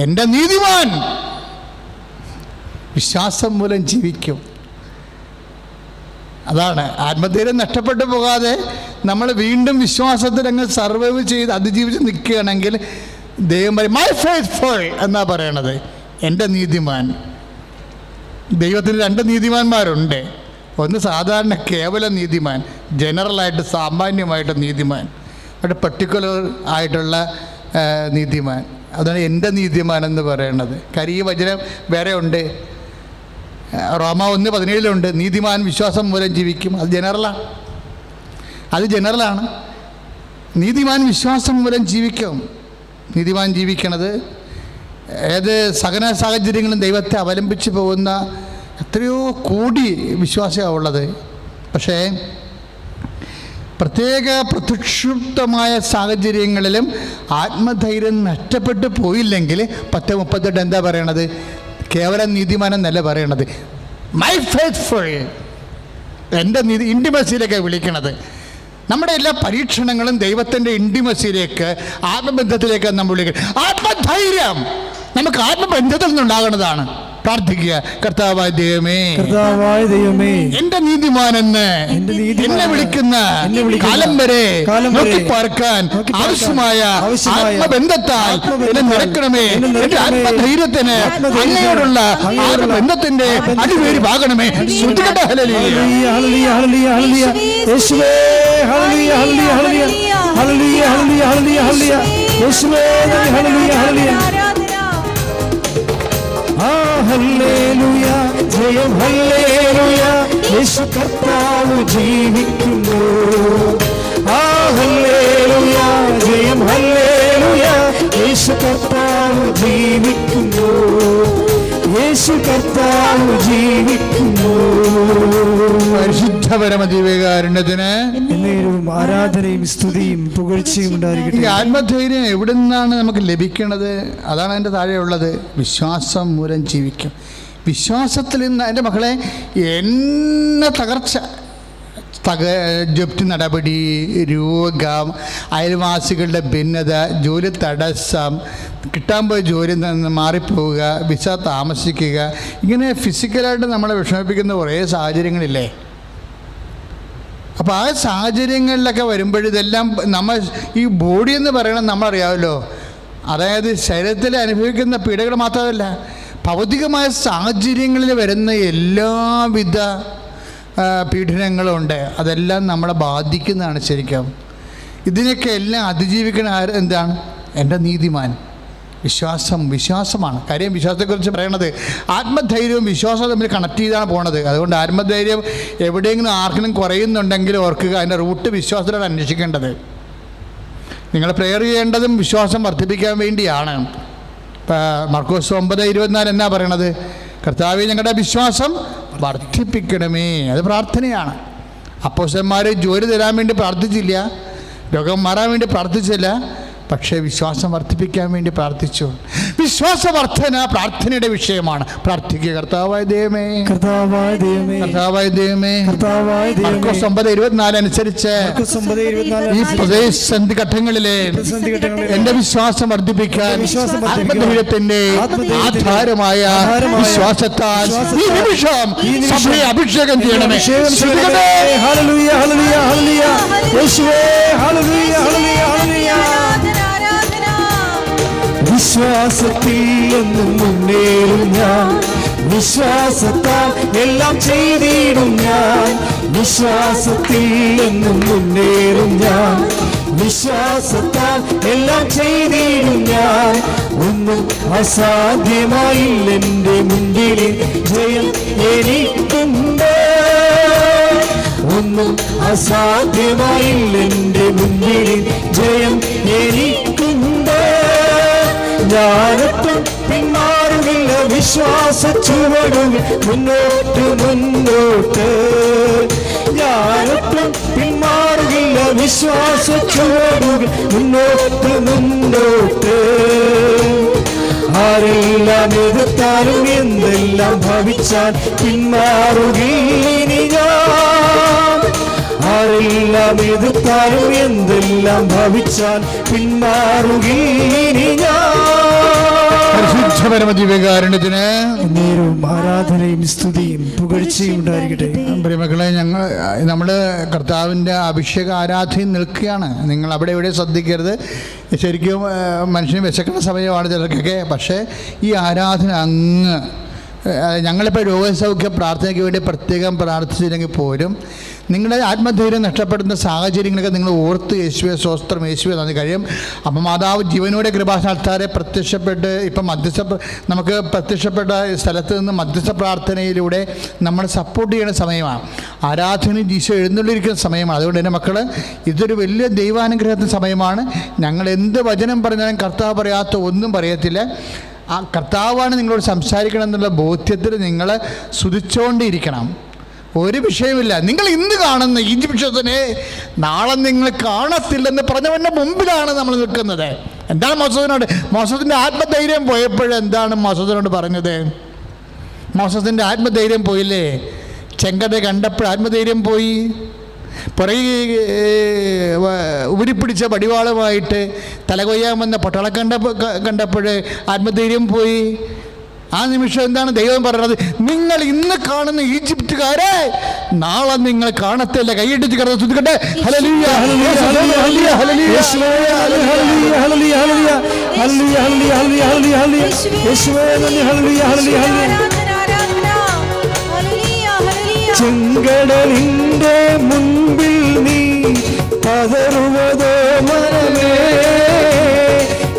എൻ്റെ നീതിമാൻ വിശ്വാസം മൂലം ജീവിക്കും. അതാണ് ആത്മധൈര്യം നഷ്ടപ്പെട്ടു പോകാതെ നമ്മൾ വീണ്ടും വിശ്വാസത്തിൽ അങ്ങ് സർവൈവ് ചെയ്ത് അതിജീവിച്ച് നിൽക്കുകയാണെങ്കിൽ ദൈവം പറയും മൈ ഫെയ്ത്ത്ഫുൾ എന്നാ പറയണത്, എൻ്റെ നീതിമാൻ. ദൈവത്തിന് 2 നീതിമാന്മാരുണ്ട്. ഒന്ന് സാധാരണ കേവല നീതിമാൻ, ജനറലായിട്ട് സാമാന്യമായിട്ട് നീതിമാൻ, അവിടെ പർട്ടിക്കുലർ ആയിട്ടുള്ള നീതിമാൻ. അതാണ് എൻ്റെ നീതിമാൻ എന്ന് പറയണത്. കാര്യം ഈ വചനം വേറെ ഉണ്ട്, റോമ 1:17 നീതിമാൻ വിശ്വാസം മൂലം ജീവിക്കും. അത് ജനറലാണ്. നീതിമാൻ വിശ്വാസം മൂലം ജീവിക്കും. നീതിമാൻ ജീവിക്കണത് ഏത് സകല സാഹചര്യങ്ങളും ദൈവത്തെ അവലംബിച്ച് പോകുന്ന എത്രയോ കോടി വിശ്വാസമാണ് ഉള്ളത്. പക്ഷേ പ്രത്യേക പ്രക്ഷുബ്ധമായ സാഹചര്യങ്ങളിലും ആത്മധൈര്യം നഷ്ടപ്പെട്ടു പോയില്ലെങ്കിൽ 10:38 എന്താ പറയണത്? കേവലം നീതിമാനെന്നല്ല പറയണത്, മൈ ഫെയ്ത്ത്ഫുൾ, എൻ്റെ നീതി. ഇൻറ്റിമസിയിലേക്ക് വിളിക്കണത്. നമ്മുടെ എല്ലാ പരീക്ഷണങ്ങളും ദൈവത്തിൻ്റെ ഇൻറ്റിമസിയിലേക്ക്, ആത്മബന്ധത്തിലേക്ക് നമ്മൾ വിളിക്കണം. ആത്മധൈര്യം നമുക്ക് ആത്മബന്ധത്തിൽ നിന്നുണ്ടാകുന്നതാണ്. പ്രാർത്ഥിക്കുക, കർത്താവായ ദൈവമേ, എൻ്റെ നീതിമാനെന്ന് എന്നെ വിളിക്കുന്ന കാലം വരെ നോക്കിപ്പാർക്കാൻ ആവശ്യമായ ആത്മബന്ധത്താൽ എന്നെ നിറക്കണമേ. എൻ്റെ ആത്മധൈര്യത്തിന് അങ്ങയോടുള്ള ആത്മബന്ധത്തിന്റെ അടിവേരി ഭാഗണമേ. ശ്രുതികട്ടെ ഹല്ലേലൂയ, ഹല്ലേലൂയ, ഹല്ലേലൂയ, ഹല്ലേലൂയ, യേശുവേ hallelujah, hallelujah, hallelujah, hallelujah, hallelujah, hallelujah, hallelujah, യേശുവേ ഹല്ലേലൂയ, ഹല്ലേലൂയ. ഹല്ലേലൂയ, ജയം ഹല്ലേലൂയ, യേശു കർത്താവ് ജീവിക്കുന്നു. ഹല്ലേലൂയ, ജയം ഹല്ലേലൂയ, യേശു കർത്താവ് ജീവിക്കുന്നു. യേശു കർത്താവ് ജീവിക്കുന്നു. പരിശുദ്ധ പരമദിവ്യകാരുണ്യത്തിന് എന്നേരവും ആരാധനയും സ്തുതിയും പുകഴ്ചയും ഉണ്ടായിരിക്കട്ടെ. ഈ ആത്മധൈര്യം എവിടെ നിന്നാണ് നമുക്ക് ലഭിക്കണത്? അതാണ് അതിൻ്റെ താഴെയുള്ളത്, വിശ്വാസം മൂലം ജീവിക്കും. വിശ്വാസത്തിൽ നിന്ന് എൻ്റെ മക്കളെ, എന്നെ തകർച്ച ജപ്തി നടപടി, രോഗം, അയൽവാസികളുടെ ഭിന്നത, ജോലി തടസ്സം, കിട്ടാൻ പോയ ജോലി നിന്ന് മാറിപ്പോവുക, വിസ താമസിക്കുക, ഇങ്ങനെ ഫിസിക്കലായിട്ട് നമ്മളെ വിഷമിപ്പിക്കുന്ന കുറേ സാഹചര്യങ്ങളില്ലേ? അപ്പോൾ ആ സാഹചര്യങ്ങളിലൊക്കെ വരുമ്പോഴിതെല്ലാം നമ്മൾ ഈ ബോഡി എന്ന് പറയണത് നമ്മളറിയാമല്ലോ, അതായത് ശരീരത്തിൽ അനുഭവിക്കുന്ന പീഡകൾ മാത്രമല്ല, ഭൗതികമായ സാഹചര്യങ്ങളിൽ വരുന്ന എല്ലാവിധ പീഡനങ്ങളുണ്ട്. അതെല്ലാം നമ്മളെ ബാധിക്കുന്നതാണ് ശരിക്കും. ഇതിനൊക്കെ എല്ലാം അതിജീവിക്കുന്ന എന്താണ്? എൻ്റെ നീതിമാൻ. വിശ്വാസമാണ് കാര്യം. വിശ്വാസത്തെക്കുറിച്ച് പറയണത് ആത്മധൈര്യവും വിശ്വാസവും തമ്മിൽ കണക്ട് ചെയ്താണ് പോണത്. അതുകൊണ്ട് ആത്മധൈര്യം എവിടെയെങ്കിലും ആർക്കെങ്കിലും കുറയുന്നുണ്ടെങ്കിൽ ഓർക്കുക, അതിൻ്റെ റൂട്ട് വിശ്വാസത്തിലാണ് അന്വേഷിക്കേണ്ടത്. നിങ്ങൾ പ്രെയർ ചെയ്യേണ്ടതും വിശ്വാസം വർദ്ധിപ്പിക്കാൻ വേണ്ടിയാണ്. ഇപ്പം മർക്കോസ് 9:24 എന്നാ പറയണത്? കർത്താവേ, ഞങ്ങളുടെ വിശ്വാസം വർദ്ധിപ്പിക്കണമേ. അത് പ്രാർത്ഥനയാണ്. അപ്പോസ്തലന്മാർ ജോലി തരാൻ വേണ്ടി പ്രാർത്ഥിച്ചില്ല, രോഗം മാറാൻ വേണ്ടി പ്രാർത്ഥിച്ചില്ല, പക്ഷേ വിശ്വാസം വർദ്ധിപ്പിക്കാൻ വേണ്ടി പ്രാർത്ഥിച്ചു. വിശ്വാസവർദ്ധന പ്രാർത്ഥനയുടെ വിഷയമാണ്. പ്രാർത്ഥിക്കുക. കർത്താവായ ദൈവമേ, കർത്താവായ ദൈവമേ, കർത്താവായ ദൈവമേ, കർത്താവായ ദൈവമേ. 9:24 അനുസരിച്ച് ഈ പ്രതിസന്ധി ഘട്ടങ്ങളിലെ എന്റെ വിശ്വാസം വർദ്ധിപ്പിക്കാൻ ആത്മധൈര്യത്തിന്റെ ആധാരമായ വിശ്വാസത്താൽ ഈ നിമിഷം സഭയെ അഭിഷേകം ചെയ്യണമേ. Hallelujah, hallelujah, hallelujah. യേശുവേ, ഹല്ലേലൂയ, ഹല്ലേലൂയ, ഹല്ലേലൂയ. വിശ്വാസത്തിൽ എന്നും മുന്നേറും ഞാൻ, വിശ്വാസത്താൽ എല്ലാം ചെയ്തിടും ഞാൻ. വിശ്വാസത്തിൽ എന്നും മുന്നേറും ഞാൻ, വിശ്വാസത്താൽ എല്ലാം ചെയ്തിടും ഞാൻ. ഒന്നും അസാധ്യമായില്ലെൻ്റെ മുൻപിൽ ജയം എനിക്കുണ്ട്. ഒന്നും അസാധ്യമായില്ലെൻ്റെ മുൻപിൽ ജയം എനിക്കുണ്ട്. ഞാനൊട്ടും പിന്മാറുന്നില്ല, വിശ്വാസ ചുവടുകൾ മുന്നോട്ട് മുന്നോട്ട്. ഞാനൊട്ടും പിന്മാറുന്നില്ല, വിശ്വാസ ചുവടുകൾ മുന്നോട്ട് മുന്നോട്ട്. ആരെല്ലാം എതിർത്താലും എന്തെല്ലാം ഭവിച്ചാൽ പിന്മാറുകയിനി ഞാൻ. ആരെല്ലാം എതിർത്താലും എന്തെല്ലാം ഭവിച്ചാൽ പിന്മാറുകയിനി ഞാൻ. പരിശുദ്ധപരമദിവ്യകാരുണ്യത്തിന് നേരവും ആരാധനയും സ്തുതിയും പുകഴ്ചയും ഉണ്ടായിരിക്കട്ടെ. പ്രിയമക്കളെ, നമ്മൾ കർത്താവിൻ്റെ അഭിഷേക ആരാധനയിൽ നിൽക്കുകയാണ്. നിങ്ങൾ അവിടെ ഇവിടെ ശ്രദ്ധിക്കരുത്. ശരിക്കും മനുഷ്യന് വിശക്കുന്ന സമയമാണ് ചിലർക്കൊക്കെ. പക്ഷേ ഈ ആരാധന അങ്ങ് ഞങ്ങളിപ്പോൾ രോഗസൗഖ്യ പ്രാർത്ഥനയ്ക്ക് വേണ്ടി പ്രത്യേകം പ്രാർത്ഥിച്ചില്ലെങ്കിൽ പോലും നിങ്ങളുടെ ആത്മധൈര്യം നഷ്ടപ്പെടുന്ന സാഹചര്യങ്ങളൊക്കെ നിങ്ങൾ ഓർത്ത് യേശുവെ സ്വസ്ത്രം, യേശുവെ നന്ദി. കഴിയും അപ്പം മാതാവ് ജീവനോടെ കൃപാസ്ഥാനത്താരെ പ്രത്യക്ഷപ്പെട്ട് ഇപ്പം നമുക്ക് പ്രത്യക്ഷപ്പെട്ട സ്ഥലത്ത് നിന്ന് മധ്യസ്ഥ പ്രാർത്ഥനയിലൂടെ നമ്മൾ സപ്പോർട്ട് ചെയ്യുന്ന സമയമാണ്. ആരാധന ഈശോ എഴുന്നള്ളിരിക്കുന്ന സമയമാണ്. അതുകൊണ്ട് എൻ്റെ മക്കൾ, ഇതൊരു വലിയ ദൈവാനുഗ്രഹത്തിൻ്റെ സമയമാണ്. ഞങ്ങൾ എന്ത് വചനം പറഞ്ഞാലും കർത്താവ് പറയാത്ത ഒന്നും പറയത്തില്ല. ആ കർത്താവാണ് നിങ്ങളോട് സംസാരിക്കണം എന്നുള്ള ബോധ്യത്തിൽ നിങ്ങൾ സ്തുതിച്ചുകൊണ്ടിരിക്കണം. ഒരു വിഷയമില്ല. നിങ്ങൾ ഇന്ന് കാണുന്ന ഈജിപ്ഷ്യത്തിനെ നാളെ നിങ്ങൾ കാണത്തില്ലെന്ന് പറഞ്ഞവൻ്റെ മുമ്പിലാണ് നമ്മൾ നിൽക്കുന്നത്. എന്താണ് മോസസിനോട്? മോസസിൻ്റെ ആത്മധൈര്യം പോയപ്പോഴെന്താണ് മോസസിനോട് പറഞ്ഞത്? മോസസിൻ്റെ ആത്മധൈര്യം പോയില്ലേ? ചെങ്കട കണ്ടപ്പോൾ ആത്മധൈര്യം പോയി. പുറകെ ഉരുപ്പിടിച്ച വടിവാളുമായിട്ട് തലകൊയ്യാൻ വന്ന കണ്ടപ്പോൾ ആത്മധൈര്യം പോയി. ആ നിമിഷം എന്താണ് ദൈവം പറയുന്നത്? നിങ്ങൾ ഇന്ന് കാണുന്ന ഈജിപ്തുകാരെ നാളെ നിങ്ങൾ കാണത്തില്ല. കൈയിട്ടിച്ച് കിടന്ന് ശ്രദ്ധിക്കട്ടെ. ഹല്ലേലൂയ, ഹല്ലേലൂയ, ഹല്ലേലൂയ, ഹല്ലേലൂയ, യേശുവേ നന്ദി, hallelujah, hallelujah, hallelujah, hallelujah, hallelujah, hallelujah, യേശുവേ നന്ദി, ഹല്ലേലൂയ, ഹല്ലേലൂയ, ഹല്ലേലൂയ. ചെങ്കടലിന്റെ മുൻപിൽ നീ പതറുവതോ മനമേ?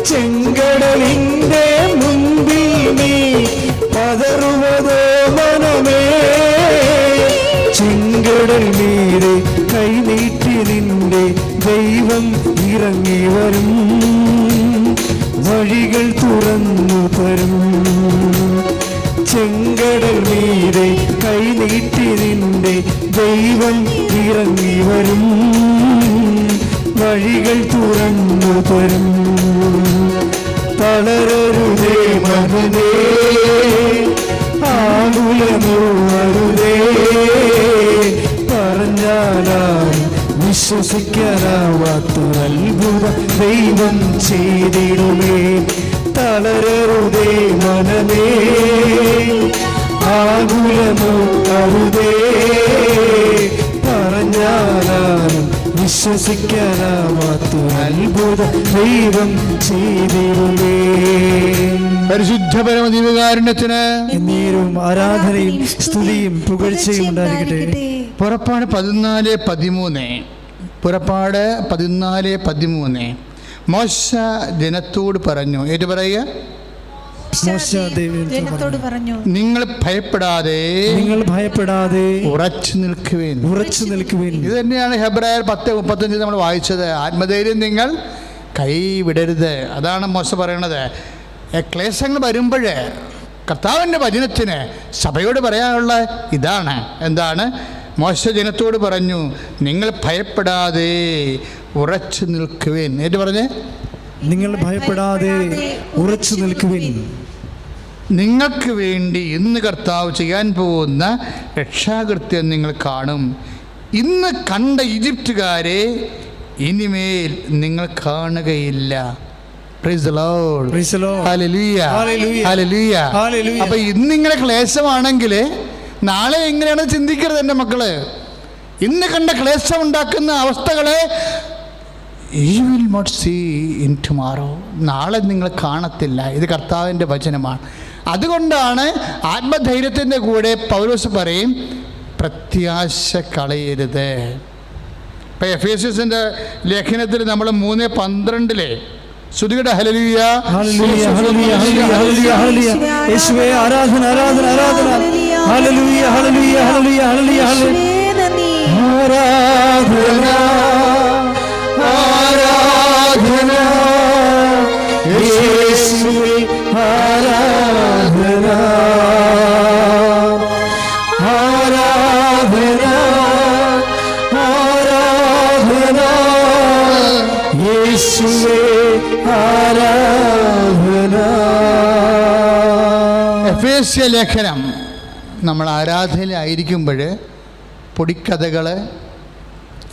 ചെങ്കടലിന്റെ മുൻപിൽ നീ പതറുവതോ മനമേ? ചെങ്കടൽ മീതെ കൈനീട്ടി നിന്റെ ദൈവം ഇറങ്ങി വരും, വഴികൾ തുറന്നു തരും. ചെങ്കടൽ മീതെ കൈനീട്ടി നിന്റെ ദൈവം ഇറങ്ങി വരും, വഴികൾ തുറന്നു തരും. തളരരുതേ മകനേ, ആകുലമോ അരുതേ, പറഞ്ഞ പറഞ്ഞാലും വിശ്വസിക്കാനാവാത്തൊരത്ഭുതം ദൈവം ചെയ്തിടുമേ. തളരരുതേ മനമേ, ആകുലമോ കരുതേ, പറഞ്ഞാലും വിശ്വസിക്കാനാവാത്തൊരത്ഭുതം ദൈവം ചെയ്തിടുമേ. പരിശുദ്ധ പരമദിവ്യകാരുണ്യത്തിന് എന്നേരവും ആരാധനയും സ്തുതിയും പുകഴ്ചയും ഉണ്ടായിരിക്കട്ടെ. പുറപ്പാട് 14:13. പുറപ്പാട് 14:13. മോശ ജനത്തോട് പറഞ്ഞു, ഏറ്റു പറയുക, ജനത്തോട് പറഞ്ഞു, നിങ്ങൾ ഭയപ്പെടാതെ ഉറച്ചു നിൽക്കുവിൻ. ഇത് തന്നെയാണ് ഹെബ്രായർ 10:35 നമ്മൾ വായിച്ചത്. ആത്മധൈര്യം നിങ്ങൾ കൈവിടരുത്. അതാണ് മോശ പറയണത്. ക്ലേശങ്ങൾ വരുമ്പോൾ കർത്താവിൻ്റെ വചനത്തിന് സഭയോട് പറയാനുള്ള ഇതാണ്. എന്താണ്? മോശ ജനത്തോട് പറഞ്ഞു, നിങ്ങൾ ഭയപ്പെടാതെ ഉറച്ചു നിൽക്കുവിൻ. ഏറ്റു പറഞ്ഞേ, നിങ്ങൾ ഭയപ്പെടാതെ ഉറച്ചു നിൽക്കുവിൻ. നിങ്ങൾക്ക് വേണ്ടി ഇന്ന് കർത്താവ് ചെയ്യാൻ പോകുന്ന രക്ഷാകൃത്യം നിങ്ങൾ കാണും. ഇന്ന് കണ്ട ഈജിപ്തുകാരെ ഇനിമേൽ നിങ്ങൾ കാണുകയില്ല. Praise the Lord. Praise the Lord. Hallelujah. Hallelujah. Hallelujah. Hallelujah. അപ്പൊ ഇന്നിങ്ങനെ ക്ലേശമാണെങ്കിൽ നാളെ എങ്ങനെയാണ് ചിന്തിക്കരുത് എൻ്റെ മക്കള്. ഇന്ന് കണ്ട ക്ലേശം ഉണ്ടാക്കുന്ന അവസ്ഥകളെ you will not see in tomorrow. നാളെ നിങ്ങൾ കാണത്തില്ല. ഇത് കർത്താവിൻ്റെ വചനമാണ്. അതുകൊണ്ടാണ് ആത്മധൈര്യത്തിൻ്റെ കൂടെ പൗലോസ് പറയും, പ്രത്യാശ കളയരുത്. ഇപ്പം എഫേസ്യസിൻ്റെ ലേഖനത്തിൽ നമ്മൾ 3:12 ശ്രുതിയുടെ hallelujah, hallelujah, hallelujah, hallelujah, hallelujah. യേശുവേ ആരാധന, ആരാധന, ആരാധന. ഹല്ലേലൂയ, ഹല്ലേലൂയ, ഹല്ലേലൂയ, ഹല്ലേലൂയ, ആരാധന, ആരാധന, യേശുവേ ആരാധന, ആരാധന, ആരാധന, യേശുവേ ആരാധന. എഫേസ്യ ലേഖനം നമ്മൾ ആരാധനയിലായിരിക്കുമ്പോൾ പൊടിക്കഥകൾ,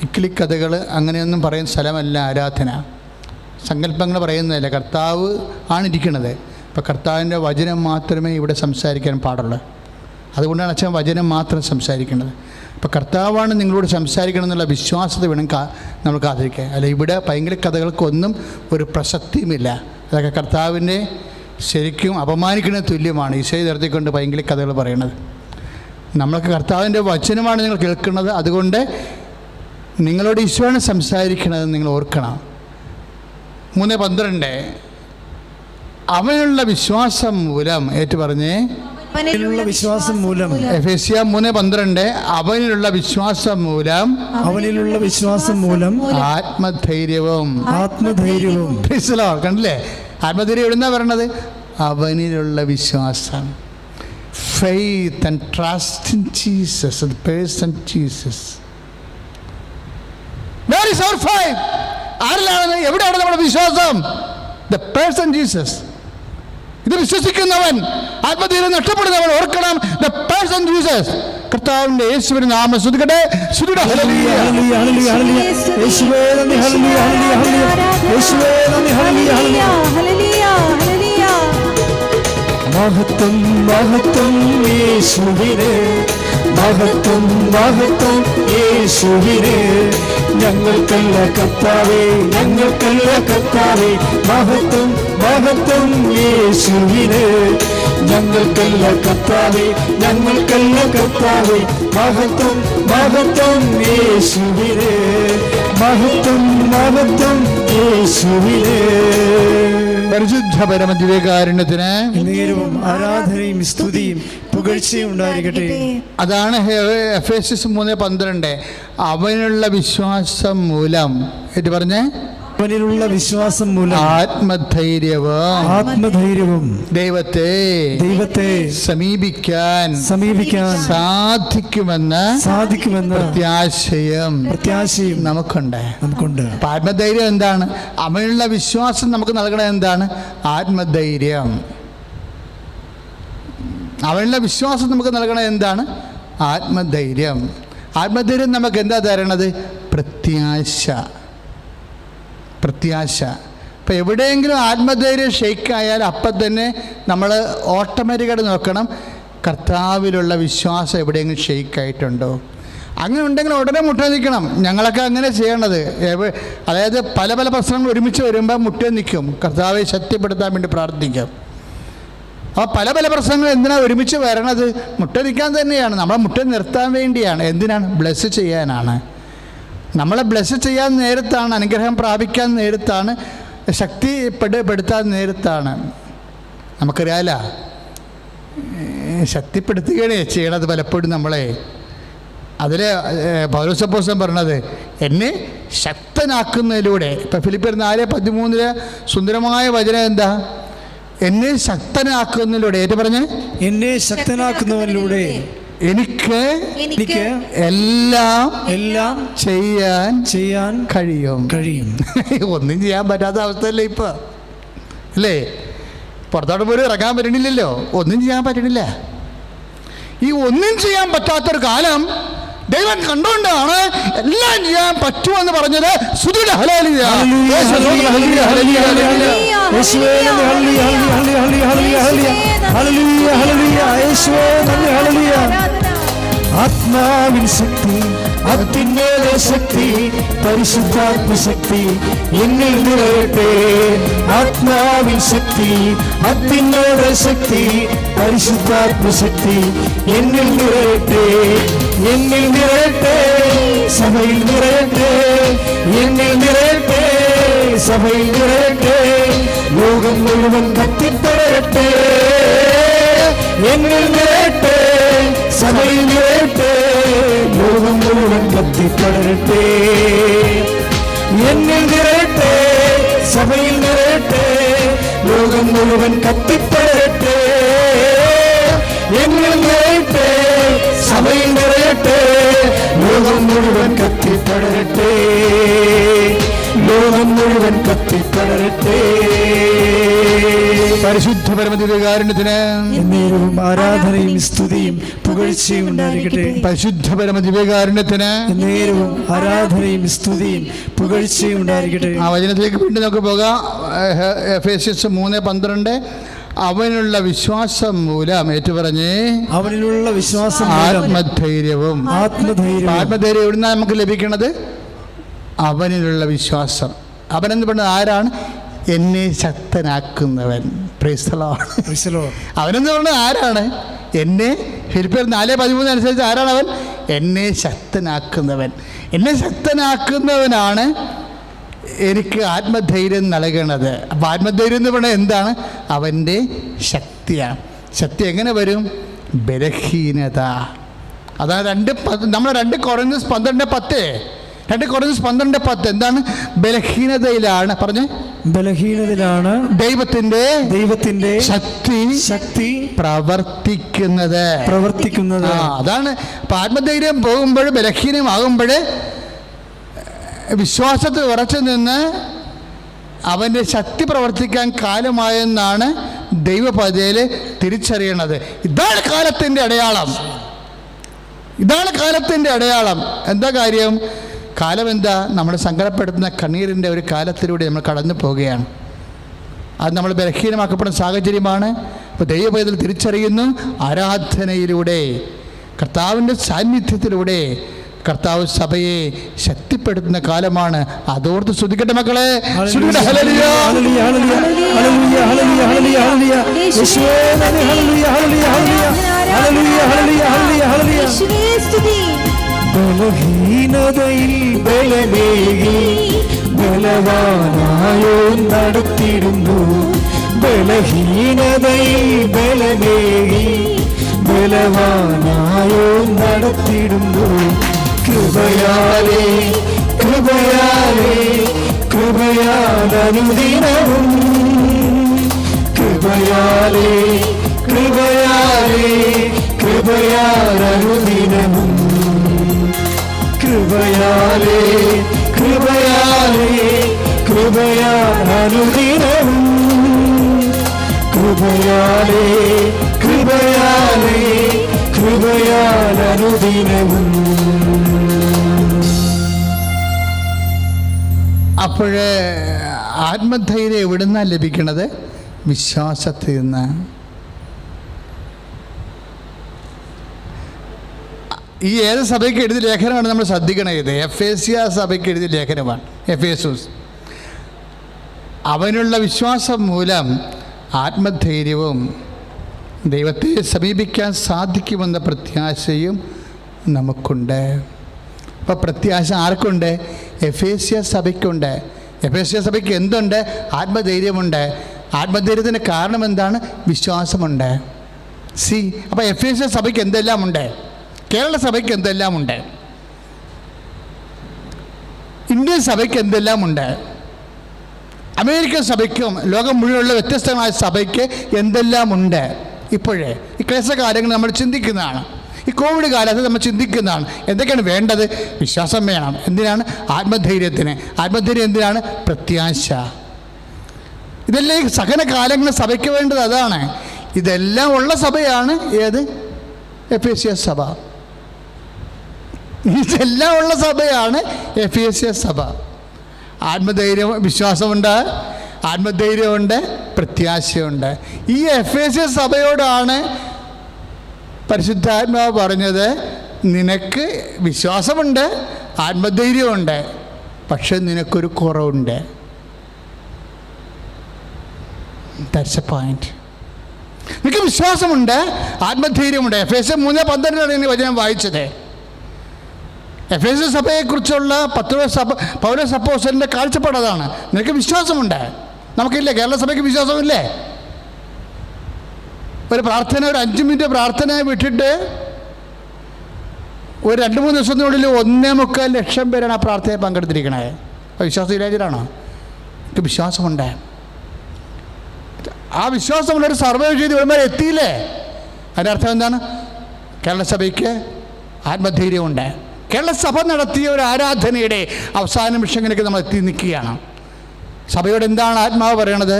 ഇക്കിളിക്കഥകൾ അങ്ങനെയൊന്നും പറയുന്ന സ്ഥലമല്ല ആരാധന. സങ്കല്പങ്ങൾ പറയുന്നതല്ല, കർത്താവ് ആണിരിക്കുന്നത്. അപ്പം കർത്താവിൻ്റെ വചനം മാത്രമേ ഇവിടെ സംസാരിക്കാൻ പാടുള്ളൂ. അതുകൊണ്ടാണ് അച്ഛൻ വചനം മാത്രം സംസാരിക്കുന്നത്. അപ്പോൾ കർത്താവാണ് നിങ്ങളോട് സംസാരിക്കണം എന്നുള്ള വിശ്വാസത വേണം നമ്മൾ കാത്തിരിക്കുക. അല്ല, ഇവിടെ ഭയങ്കര കഥകൾക്കൊന്നും ഒരു പ്രസക്തിയുമില്ല. അതൊക്കെ കർത്താവിൻ്റെ ശരിക്കും അപമാനിക്കുന്ന തുല്യമാണ് ഈശോയെ നിർത്തിക്കൊണ്ട് ഭയങ്കര കഥകൾ പറയണത്. നമ്മൾക്ക് കർത്താവിൻ്റെ വചനമാണ് നിങ്ങൾ കേൾക്കുന്നത്. അതുകൊണ്ട് നിങ്ങളോട് ഈശോയാണ് സംസാരിക്കണത് നിങ്ങൾ ഓർക്കണം. 3:12 അവനുള്ള വിശ്വാസം മൂലം, ഏറ്റു പറഞ്ഞേ, അവനിലുള്ള വിശ്വാസം മൂലം. എഫേസ്യ 3:12 അവനിലുള്ള വിശ്വാസം മൂലം, അവനിലുള്ള വിശ്വാസം മൂലം ആത്മധൈര്യവും. കണ്ടില്ലേ? ആത്മധൈര്യം എവിടുന്നാ പറയണത്? അവനിലുള്ള വിശ്വാസം. Faith and trust in Jesus, the person Jesus. Where is our faith? ആരിലാണ്, എവിടെയാണ് നമ്മുടെ വിശ്വാസം? The person Jesus. ഇത് വിശ്വസിക്കുന്നവൻ ആത്മധൈര്യം നഷ്ടപ്പെടുന്നവൻ ഓർക്കണം, the person Jesus. കർത്താവിന്റെ യേശുവിന്റെ നാമം സ്തുതിക്കട്ടെ. സ്തുതിയുടെ ഹല്ലേലൂയ, ഹല്ലേലൂയ, ഹല്ലേലൂയ, ഹല്ലേലൂയ. യേശുവേ നന്ദി, ഹല്ലേലൂയ, ഹല്ലേലൂയ, ഹല്ലേലൂയ. യേശുവേ നന്ദി, ഹല്ലേലൂയ, ഹല്ലേലൂയ. മഹത്വം മഹത്വം യേശുവിനെ, മഹത്വം മഹത്വം യേശുവിനെ. ഞങ്ങൾക്കല്ല കർത്താവേ, ഞങ്ങൾക്കല്ല കർത്താവേ, മഹത്വം മഹത്വം യേശുവിനെ. ഞങ്ങൾക്കല്ല കർത്താവേ, ഞങ്ങൾക്കല്ല കർത്താവേ, മഹത്വം മഹത്വം യേശുവിനെ. മഹത്വം മഹത്വം യേശുവിനെ. പരിശുദ്ധ പരമദിവ്യകാരുണ്യത്തിന് നേരവും ആരാധനയും സ്തുതിയും പുകഴ്ചയും ഉണ്ടായിരിക്കട്ടെ. അതാണ് എഫേസ്യസ് 3:12 അവനുള്ള വിശ്വാസം മൂലം, ഏറ്റു പറഞ്ഞേ, അവനിലുള്ള വിശ്വാസം മൂലം ആത്മധൈര്യവും ദൈവത്തെ സമീപിക്കാൻ സാധിക്കുമെന്ന് പ്രത്യാശയും നമുക്കുണ്ട്. ആത്മധൈര്യം എന്താണ്? അവനുള്ള വിശ്വാസം നമുക്ക് നൽകണത് എന്താണ്? ആത്മധൈര്യം. അവനുള്ള വിശ്വാസം നമുക്ക് നൽകണത് എന്താണ്? ആത്മധൈര്യം. ആത്മധൈര്യം നമുക്ക് എന്താ തരണത്? പ്രത്യാശ. ഇപ്പം എവിടെയെങ്കിലും ആത്മധൈര്യം ഷെയ്ക്കായാൽ അപ്പം തന്നെ നമ്മൾ ഓട്ടോമാറ്റിക്കായിട്ട് നോക്കണം, കർത്താവിലുള്ള വിശ്വാസം എവിടെയെങ്കിലും ഷെയ്ക്കായിട്ടുണ്ടോ. അങ്ങനെ ഉണ്ടെങ്കിൽ ഉടനെ മുട്ട നിൽക്കണം. ഞങ്ങളൊക്കെ അങ്ങനെ ചെയ്യണത്. അതായത് പല പല പ്രശ്നങ്ങൾ ഒരുമിച്ച് വരുമ്പോൾ മുട്ട നിൽക്കും, കർത്താവെ ശക്തിപ്പെടുത്താൻ വേണ്ടി പ്രാർത്ഥിക്കും. അപ്പോൾ പല പല പ്രശ്നങ്ങൾ എന്തിനാണ് ഒരുമിച്ച് വരണത്? മുട്ട നിൽക്കാൻ തന്നെയാണ്. നമ്മളെ മുട്ട നിർത്താൻ വേണ്ടിയാണ്. എന്തിനാണ്? ബ്ലെസ് ചെയ്യാനാണ്. നമ്മളെ ബ്ലെസ് ചെയ്യാൻ നേരത്താണ്, അനുഗ്രഹം പ്രാപിക്കാൻ നേരത്താണ്, ശക്തിപ്പെടുത്താൻ നേരത്താണ്. നമുക്കറിയാല, ശക്തിപ്പെടുത്തുകയാണ് ചെയ്യണത് പലപ്പോഴും നമ്മളെ. അതിൽ പൗലോസപ്പോസ്തലൻ പറഞ്ഞത് എന്നെ ശക്തനാക്കുന്നതിലൂടെ. ഇപ്പം ഫിലിപ്പിയർ 4:13 സുന്ദരമായ വചനം എന്താ? എന്നെ ശക്തനാക്കുന്നതിലൂടെ. ഏറ്റു പറഞ്ഞ്, എന്നെ ശക്തനാക്കുന്നവനിലൂടെ എനിക്ക് എല്ലാം ചെയ്യാൻ കഴിയും. ഒന്നും ചെയ്യാൻ പറ്റാത്ത അവസ്ഥയല്ലേ ഇപ്പൊ, അല്ലേ? പുറത്തോട്ട് പോലും ഇറങ്ങാൻ പറ്റണില്ലല്ലോ, ഒന്നും ചെയ്യാൻ പറ്റണില്ല. ഈ ഒന്നും ചെയ്യാൻ പറ്റാത്തൊരു കാലം ദൈവം കണ്ടുകൊണ്ടാണ് എല്ലാം ചെയ്യാൻ പറ്റുമെന്ന് പറഞ്ഞത്. ആത്മാവിൻ ശക്തി, അത്യുന്നത ശക്തി, പരിശുദ്ധാത്മ ശക്തി എന്നിൽ നിറയട്ടെ. ആത്മാവിൻ ശക്തി, അത്യുന്നത ശക്തി, പരിശുദ്ധാത്മ ശക്തി എന്നിൽ നിറയട്ടെ. എന്നിൽ നിറയട്ടെ, സഭയിൽ നിറയട്ടെ. എന്നിൽ നിറയട്ടെ, സഭയിൽ നിറയട്ടെ. ലോകം മുഴുവൻ കത്തിപ്പടരട്ടെ. എന്നിൽ നിറയട്ടെ, സഭയിൽ നിറയട്ടെ. ലോകം മുഴുവൻ കത്തിപ്പടരട്ടെ. എന്നിൽ നിറയട്ടെ, സഭയിൽ നിറയട്ടെ. ലോകം മുഴുവൻ കത്തിപ്പടരട്ടെ. എന്നിൽ നിറയട്ടെ, സഭയിൽ നിറയട്ടെ. ലോകം മുഴുവൻ കത്തിപ്പടരട്ടെ. ലോകം മുഴുവൻ കത്തിപ്പടരട്ടെ. പരിശുദ്ധ പരമദിവ്യകാരുണ്യത്തിന് എന്നേരവും ആരാധനയും സ്തുതിയും പുകഴ്ചയും ഉണ്ടായിരിക്കട്ടെ. പരിശുദ്ധ പരമദിവ്യകാരുണ്യത്തിന് എന്നേരവും ആരാധനയും സ്തുതിയും പുകഴ്ചയും ഉണ്ടായിരിക്കട്ടെ. ആ വചനത്തിലേക്ക് വീണ്ടും നമുക്ക് പോകാം. എഫേസ്യസ് 3:12 അവനുള്ള വിശ്വാസം മൂലം, ഏറ്റുപറഞ്ഞ്, അവനിലുള്ള വിശ്വാസം ആത്മധൈര്യവും. ആത്മധൈര്യം എവിടുന്നാ നമുക്ക് ലഭിക്കണത്? അവനിലുള്ള വിശ്വാസം. അവനെന്ന് പറഞ്ഞത് ആരാണ്? എന്നെ ശക്തനാക്കുന്നവൻ. Price the Lord. അവനെന്ന് പറഞ്ഞത് ആരാണ്? എന്നെ, ഫിലിപ്പിയർ 4:13 അനുസരിച്ച് ആരാണ് അവൻ? എന്നെ ശക്തനാക്കുന്നവൻ. എന്നെ ശക്തനാക്കുന്നവനാണ് എനിക്ക് ആത്മധൈര്യം നൽകണത്. അപ്പം ആത്മധൈര്യം എന്ന് പറഞ്ഞാൽ എന്താണ്? അവൻ്റെ ശക്തിയാണ്. ശക്തി എങ്ങനെ വരും? ബലഹീനത. അതാണ് നമ്മൾ 2 കൊറിന്ത്യസ് 12:10 എന്താണ്? ബലഹീനതയിലാണ്. പറഞ്ഞേ, ബലഹീനതയിലാണ് ദൈവത്തിന്റെ ശക്തി പ്രവർത്തിക്കുന്നത്. അതാണ്. അപ്പം ആത്മധൈര്യം പോകുമ്പോൾ, ബലഹീനമാകുമ്പോൾ വിശ്വാസത്തിൽ ഉറച്ചു നിന്ന് അവൻ്റെ ശക്തി പ്രവർത്തിക്കാൻ കാലമായെന്നാണ് ദൈവപദയിൽ തിരിച്ചറിയണത്. ഇതാണ് കാലത്തിൻ്റെ അടയാളം. എന്താ കാര്യം? കാലം എന്താ? നമ്മൾ സങ്കടപ്പെടുത്തുന്ന കണ്ണീരിൻ്റെ ഒരു കാലത്തിലൂടെ നമ്മൾ കടന്നു പോവുകയാണ്. അത് നമ്മൾ ബലഹീനമാക്കപ്പെടുന്ന സാഹചര്യമാണ്. അപ്പോൾ ദൈവപദത്തിൽ തിരിച്ചറിയുന്നു. ആരാധനയിലൂടെ, കർത്താവിൻ്റെ സാന്നിധ്യത്തിലൂടെ കർത്താവ് സഭയെ ശക്തിപ്പെടുത്തുന്ന കാലമാണ്. അതോർത്ത് സ്തുതിക്കട്ടെ മക്കളെ. ബലഹീനതയിൽ ബലമേകി ബലവാനായോ നടത്തിയിരുന്നു. ബലഹീനതയിൽ ബലമേകി ബലവാനായോ നടത്തിയിരുന്നു. കൃപയാലേ അനുദിനവും, കൃപയാലേ അനുദിനവും, കൃപയാലേ അനുദിനവും, കൃപയാലേ അനുദിനവും. അപ്പോൾ ആത്മധൈര്യം എവിടെ നിന്നാണ് ലഭിക്കുന്നത്? വിശ്വാസത്തിൽ നിന്ന്. ഈ ഏത് സഭയ്ക്ക് എഴുതിയ ലേഖനമാണ് നമ്മൾ ശ്രദ്ധിക്കണം. ഇത് എഫേസ്യ സഭയ്ക്ക് എഴുതിയ ലേഖനമാണ്. എഫേസൂസ്. അവനുള്ള വിശ്വാസം മൂലം ആത്മധൈര്യവും ദൈവത്തെ സമീപിക്കാൻ സാധിക്കുമെന്ന പ്രത്യാശയും നമുക്കുണ്ട്. അപ്പോൾ പ്രത്യാശ ആർക്കുണ്ട്? എഫേസ്യ സഭയ്ക്കുണ്ട്. എഫേസ്യ സഭയ്ക്ക് എന്തുണ്ട്? ആത്മധൈര്യമുണ്ട്. ആത്മധൈര്യത്തിൻ്റെ കാരണം എന്താണ്? വിശ്വാസമുണ്ട്. അപ്പോൾ എഫേസ്യ സഭയ്ക്ക് എന്തെല്ലാമുണ്ട്? കേരള സഭയ്ക്ക് എന്തെല്ലാമുണ്ട്? ഇന്ത്യൻ സഭയ്ക്ക് എന്തെല്ലാമുണ്ട്? അമേരിക്കൻ സഭയ്ക്കും ലോകം മുഴുവനുള്ള വ്യത്യസ്തമായ സഭയ്ക്ക് എന്തെല്ലാമുണ്ട്? ഇപ്പോഴേ ഈ ക്ലേശകാലങ്ങൾ നമ്മൾ ചിന്തിക്കുന്നതാണ്. ഈ കോവിഡ് കാലത്ത് നമ്മൾ ചിന്തിക്കുന്നതാണ്. എന്തൊക്കെയാണ് വേണ്ടത്? വിശ്വാസം വേണം. എന്തിനാണ്? ആത്മധൈര്യത്തിന്. ആത്മധൈര്യം എന്തിനാണ്? പ്രത്യാശ. ഇതെല്ലാം ഈ സഹന കാലങ്ങളിൽ സഭയ്ക്ക് വേണ്ടത് അതാണ്. ഇതെല്ലാം ഉള്ള സഭയാണ് ഏത്? എഫേസ്യ സഭ. ഇതെല്ലാം ഉള്ള സഭയാണ് എഫേസ്യ സഭ. ആത്മധൈര്യം, വിശ്വാസമുണ്ട്, ആത്മധൈര്യമുണ്ട്, പ്രത്യാശയുണ്ട്. ഈ എഫേസ്യ സഭയോടാണ് പരിശുദ്ധാത്മാവ് പറഞ്ഞത്, നിനക്ക് വിശ്വാസമുണ്ട്, ആത്മധൈര്യമുണ്ട്, പക്ഷെ നിനക്കൊരു കുറവുണ്ട്. That's A point. നിനക്ക് വിശ്വാസമുണ്ട്, ആത്മധൈര്യമുണ്ട്. എഫേസ്യർ 3:12 വചനം വായിച്ചത്. എഫേസ്യ സഭയെക്കുറിച്ചുള്ള പൗലോസ് അപ്പോസ്തലൻ്റെ കാഴ്ചപ്പാട് അതാണ്. നിനക്ക് വിശ്വാസമുണ്ട്. നമുക്കില്ലേ? കേരള സഭയ്ക്ക് വിശ്വാസമില്ലേ? ഒരു പ്രാർത്ഥന, ഒരു 5 മിനിറ്റ് പ്രാർത്ഥന വിട്ടിട്ട് ഒരു 2-3 ദിവസത്തിനുള്ളിൽ 1.25 ലക്ഷം പേരാണ് ആ പ്രാർത്ഥനയിൽ പങ്കെടുത്തിരിക്കണത്. വിശ്വാസം ഇല്ലാതിരാണോ? എനിക്ക് വിശ്വാസമുണ്ട്. ആ വിശ്വാസമുള്ളൊരു സർവേ ചെയ്ത് ഇവന്മാർ എത്തിയില്ലേ? അതിൻ്റെ അർത്ഥം എന്താണ്? കേരള സഭയ്ക്ക് ആത്മധൈര്യമുണ്ട്. കേരള സഭ നടത്തിയ ഒരു ആരാധനയുടെ അവസാന നിമിഷങ്ങളിലേക്ക് നമ്മൾ എത്തി നിൽക്കുകയാണ്. സഭയോട് എന്താണ് ആത്മാവ് പറയണത്?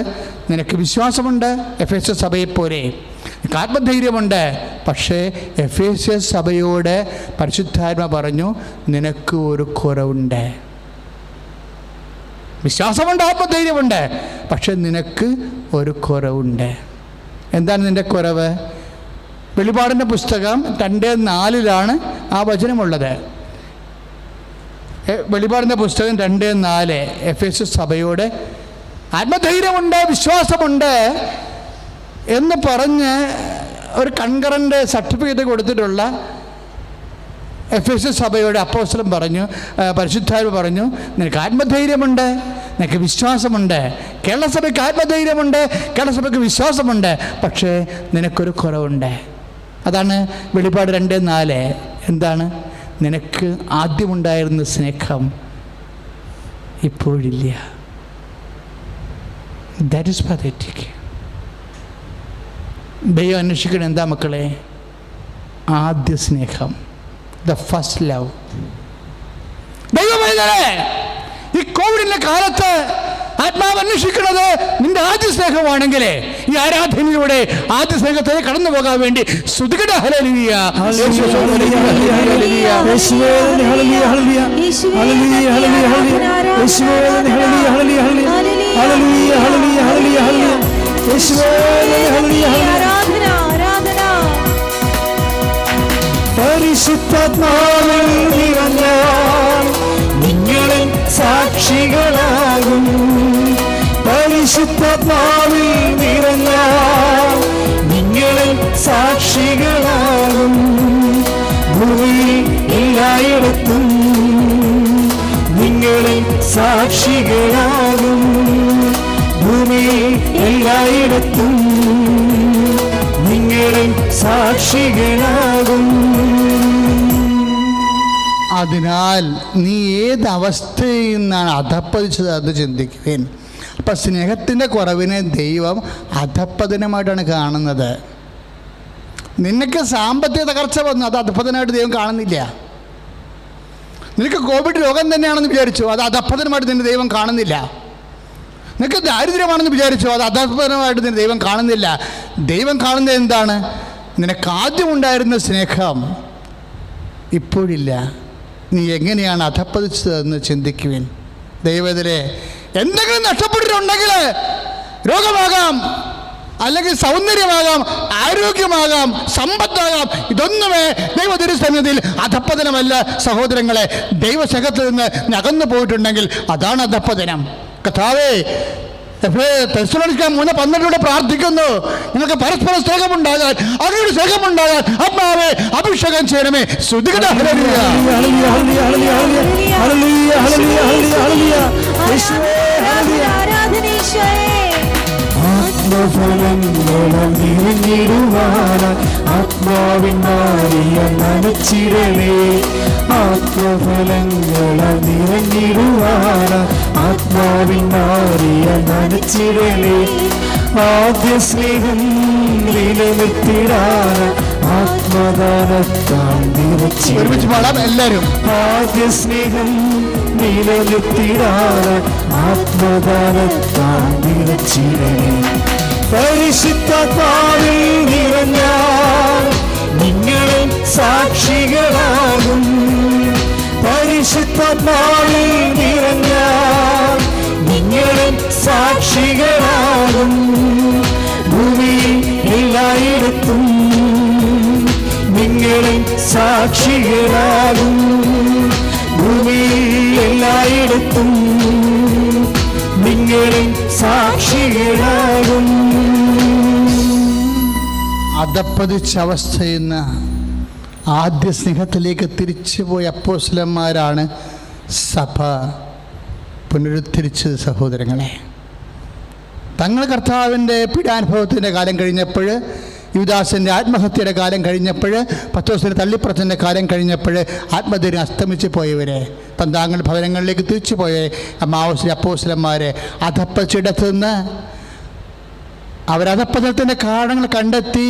നിനക്ക് വിശ്വാസമുണ്ട്, എഫേസ്യ സഭയെപ്പോലെ. നിനക്ക് ആത്മധൈര്യമുണ്ട്, പക്ഷേ എഫേസ്യ സഭയോട് പരിശുദ്ധാത്മ പറഞ്ഞു, നിനക്ക് ഒരു കുറവുണ്ട്. വിശ്വാസമുണ്ട്, ആത്മധൈര്യമുണ്ട്, പക്ഷെ നിനക്ക് ഒരു കുറവുണ്ട്. എന്താണ് നിൻ്റെ കുറവ്? വെളിപാടിൻ്റെ പുസ്തകം 2:4 ആ വചനമുള്ളത്. വെളിപാടിൻ്റെ പുസ്തകം 2:4 എഫേസ്യ സഭയോട് ആത്മധൈര്യമുണ്ട്, വിശ്വാസമുണ്ട് എന്ന് പറഞ്ഞ് ഒരു കൺകറൻ്റ് സർട്ടിഫിക്കറ്റ് കൊടുത്തിട്ടുള്ള എഫേസ്യ സഭയോട് അപ്പോസ്തലൻ പറഞ്ഞു, പരിശുദ്ധാത്മാവ് പറഞ്ഞു, നിനക്ക് ആത്മധൈര്യമുണ്ട്, നിനക്ക് വിശ്വാസമുണ്ട്. കേരള സഭയ്ക്ക് ആത്മധൈര്യമുണ്ട്, കേരള സഭയ്ക്ക് വിശ്വാസമുണ്ട്, പക്ഷേ നിനക്കൊരു കുറവുണ്ട്. അതാണ് വെളിപാട് 2:4. എന്താണ്? നിനക്ക് ആദ്യമുണ്ടായിരുന്ന സ്നേഹം ഇപ്പോഴില്ല. That is pathetic. ദൈവം അന്വേഷിക്കണം എന്താ മക്കളെ? ആദ്യ സ്നേഹം, ദ ഫസ്റ്റ് ലവ്. ദൈവമേ, ഈ കോവിഡിൻ്റെ കാലത്ത് ആത്മാവ് അന്വേഷിക്കുന്നത് നിന്റെ ആദ്യ സ്നേഹമാണെങ്കിൽ ഈ ആരാധനയിലൂടെ ആദ്യ സ്നേഹത്തിലേക്ക് കടന്നു പോകാൻ വേണ്ടി സ്തുതിക്കട്ടെ. Hallelujah, hallelujah, hallelujah, hallelujah. യേശുവേ നന്ദി, hallelujah, hallelujah. Hallelujah, hallelujah, hallelujah. യേശുവേ നന്ദി, hallelujah, hallelujah, hallelujah. Hallelujah, hallelujah, hallelujah, hallelujah. യേശുവേ നന്ദി, ഹല്ലേലൂയ, ഹല്ലേലൂയ. ആരാധന. പരിശുദ്ധാത്മാവിൽ നിറഞ്ഞാൽ നിങ്ങളിൽ സാക്ഷികളാകും. പരിശുദ്ധാത്മാവിൽ നിറഞ്ഞാൽ നിങ്ങളിൽ സാക്ഷികളാകും. ഭൂമിയിൽ എല്ലായിടത്തും നിങ്ങളിൽ സാക്ഷികളാകും. ഭൂമിയിൽ എല്ലായിടത്തും നിങ്ങളിൽ സാക്ഷികളാകും. അതിനാൽ നീ ഏത് അവസ്ഥയിൽ നിന്നാണ് അധപ്പതിച്ചത് എന്ന് ചിന്തിക്കുവേൻ. അപ്പം സ്നേഹത്തിൻ്റെ കുറവിനെ ദൈവം അധപ്പതനമായിട്ടാണ് കാണുന്നത്. നിനക്ക് സാമ്പത്തിക തകർച്ച വന്നു, അത് അധപ്പതനമായിട്ട് ദൈവം കാണുന്നില്ല. നിനക്ക് കോവിഡ് രോഗം തന്നെയാണെന്ന് വിചാരിച്ചു, അത് അധപ്പതനമായിട്ട് നിന്നെ ദൈവം കാണുന്നില്ല. നിനക്ക് ദാരിദ്ര്യമാണെന്ന് വിചാരിച്ചു, അത് അധപ്പതനമായിട്ട് നിന്നെ ദൈവം കാണുന്നില്ല. ദൈവം കാണുന്നത് എന്താണ്? നിനക്ക് ആദ്യമുണ്ടായിരുന്ന സ്നേഹം ഇപ്പോഴില്ല. നീ എങ്ങനെയാണ് അധപ്പതിച്ചതെന്ന് ചിന്തിക്കുവിൻ. ദൈവത്തിലെ എന്തെങ്കിലും നഷ്ടപ്പെട്ടിട്ടുണ്ടെങ്കിൽ രോഗമാകാം, അല്ലെങ്കിൽ സൗന്ദര്യമാകാം, ആരോഗ്യമാകാം, സമ്പത്താകാം, ഇതൊന്നുമേ ദൈവതിരുസന്നിധിയിൽ അധപ്പതനമല്ല സഹോദരങ്ങളെ. ദൈവശകത്തിൽ നിന്ന് അകന്നു പോയിട്ടുണ്ടെങ്കിൽ അതാണ് അധപ്പതനം. കർത്താവേ, 3:12 പ്രാർത്ഥിക്കുന്നു, നിങ്ങൾക്ക് പരസ്പര സ്നേഹമുണ്ടാകാൻ, അങ്ങയുടെ സ്നേഹമുണ്ടാകാൻ ആത്മാവേ അഭിഷേകം ചെയ്യണമേ. ശ്രുതികട ആത്മഫലങ്ങളും നിറഞ്ഞിടുവാനായി ആത്മാവിൻ മാറിയ നനച്ചിടണേ. ആത്മഫലങ്ങളും നിറഞ്ഞിടുവാനായി ആത്മാവിൻ മാറിയ നനച്ചിടണേ. ആദ്യ സ്നേഹം നിലനിർത്തിടാൻ ആത്മദാനത്താൽ നിറച്ചിടണേ. ഒരുമിച്ച് പാടാം എല്ലാവരും. ആദ്യ സ്നേഹം നിലനിർത്തിടാൻ ആത്മദാനത്താൽ നിറച്ചിടണേ. പരിശുദ്ധാത്മാവിൽ നിറഞ്ഞാൽ നിങ്ങളും സാക്ഷികളാകും. പരിശുദ്ധാത്മാവിൽ നിറഞ്ഞാൽ നിങ്ങളും സാക്ഷികളാകും. ഭൂമിയിൽ എല്ലായിടത്തും നിങ്ങളും സാക്ഷികളാകും. ഭൂമിയിൽ എല്ലായിടത്തും നിങ്ങളും സാക്ഷികളാകും. അധപ്പതിച്ച അവസ്ഥയിൽ നിന്ന് ആദ്യ സ്നേഹത്തിലേക്ക് തിരിച്ചുപോയ അപ്പോസ്തലന്മാരാണ് സഭ പുനരുദ്ധരിച്ചത്. സഹോദരങ്ങളെ, തങ്ങൾ കർത്താവിൻ്റെ പീഡാനുഭവത്തിൻ്റെ കാലം കഴിഞ്ഞപ്പോൾ, യുദാസിൻ്റെ ആത്മഹത്യയുടെ കാലം കഴിഞ്ഞപ്പോൾ, പത്രോസിൻ്റെ തള്ളിപ്പുറത്തിൻ്റെ കാലം കഴിഞ്ഞപ്പോൾ ആത്മധൈര്യം അസ്തമിച്ച് പോയവരെ, തങ്ങളുടെ ഭവനങ്ങളിലേക്ക് തിരിച്ചു പോയ അമാവാസ്യ അപ്പോസ്തലന്മാരെ അധപ്പതിച്ചിടത്തു നിന്ന് അവരധപ്പതനത്തിൻ്റെ കാരണങ്ങൾ കണ്ടെത്തി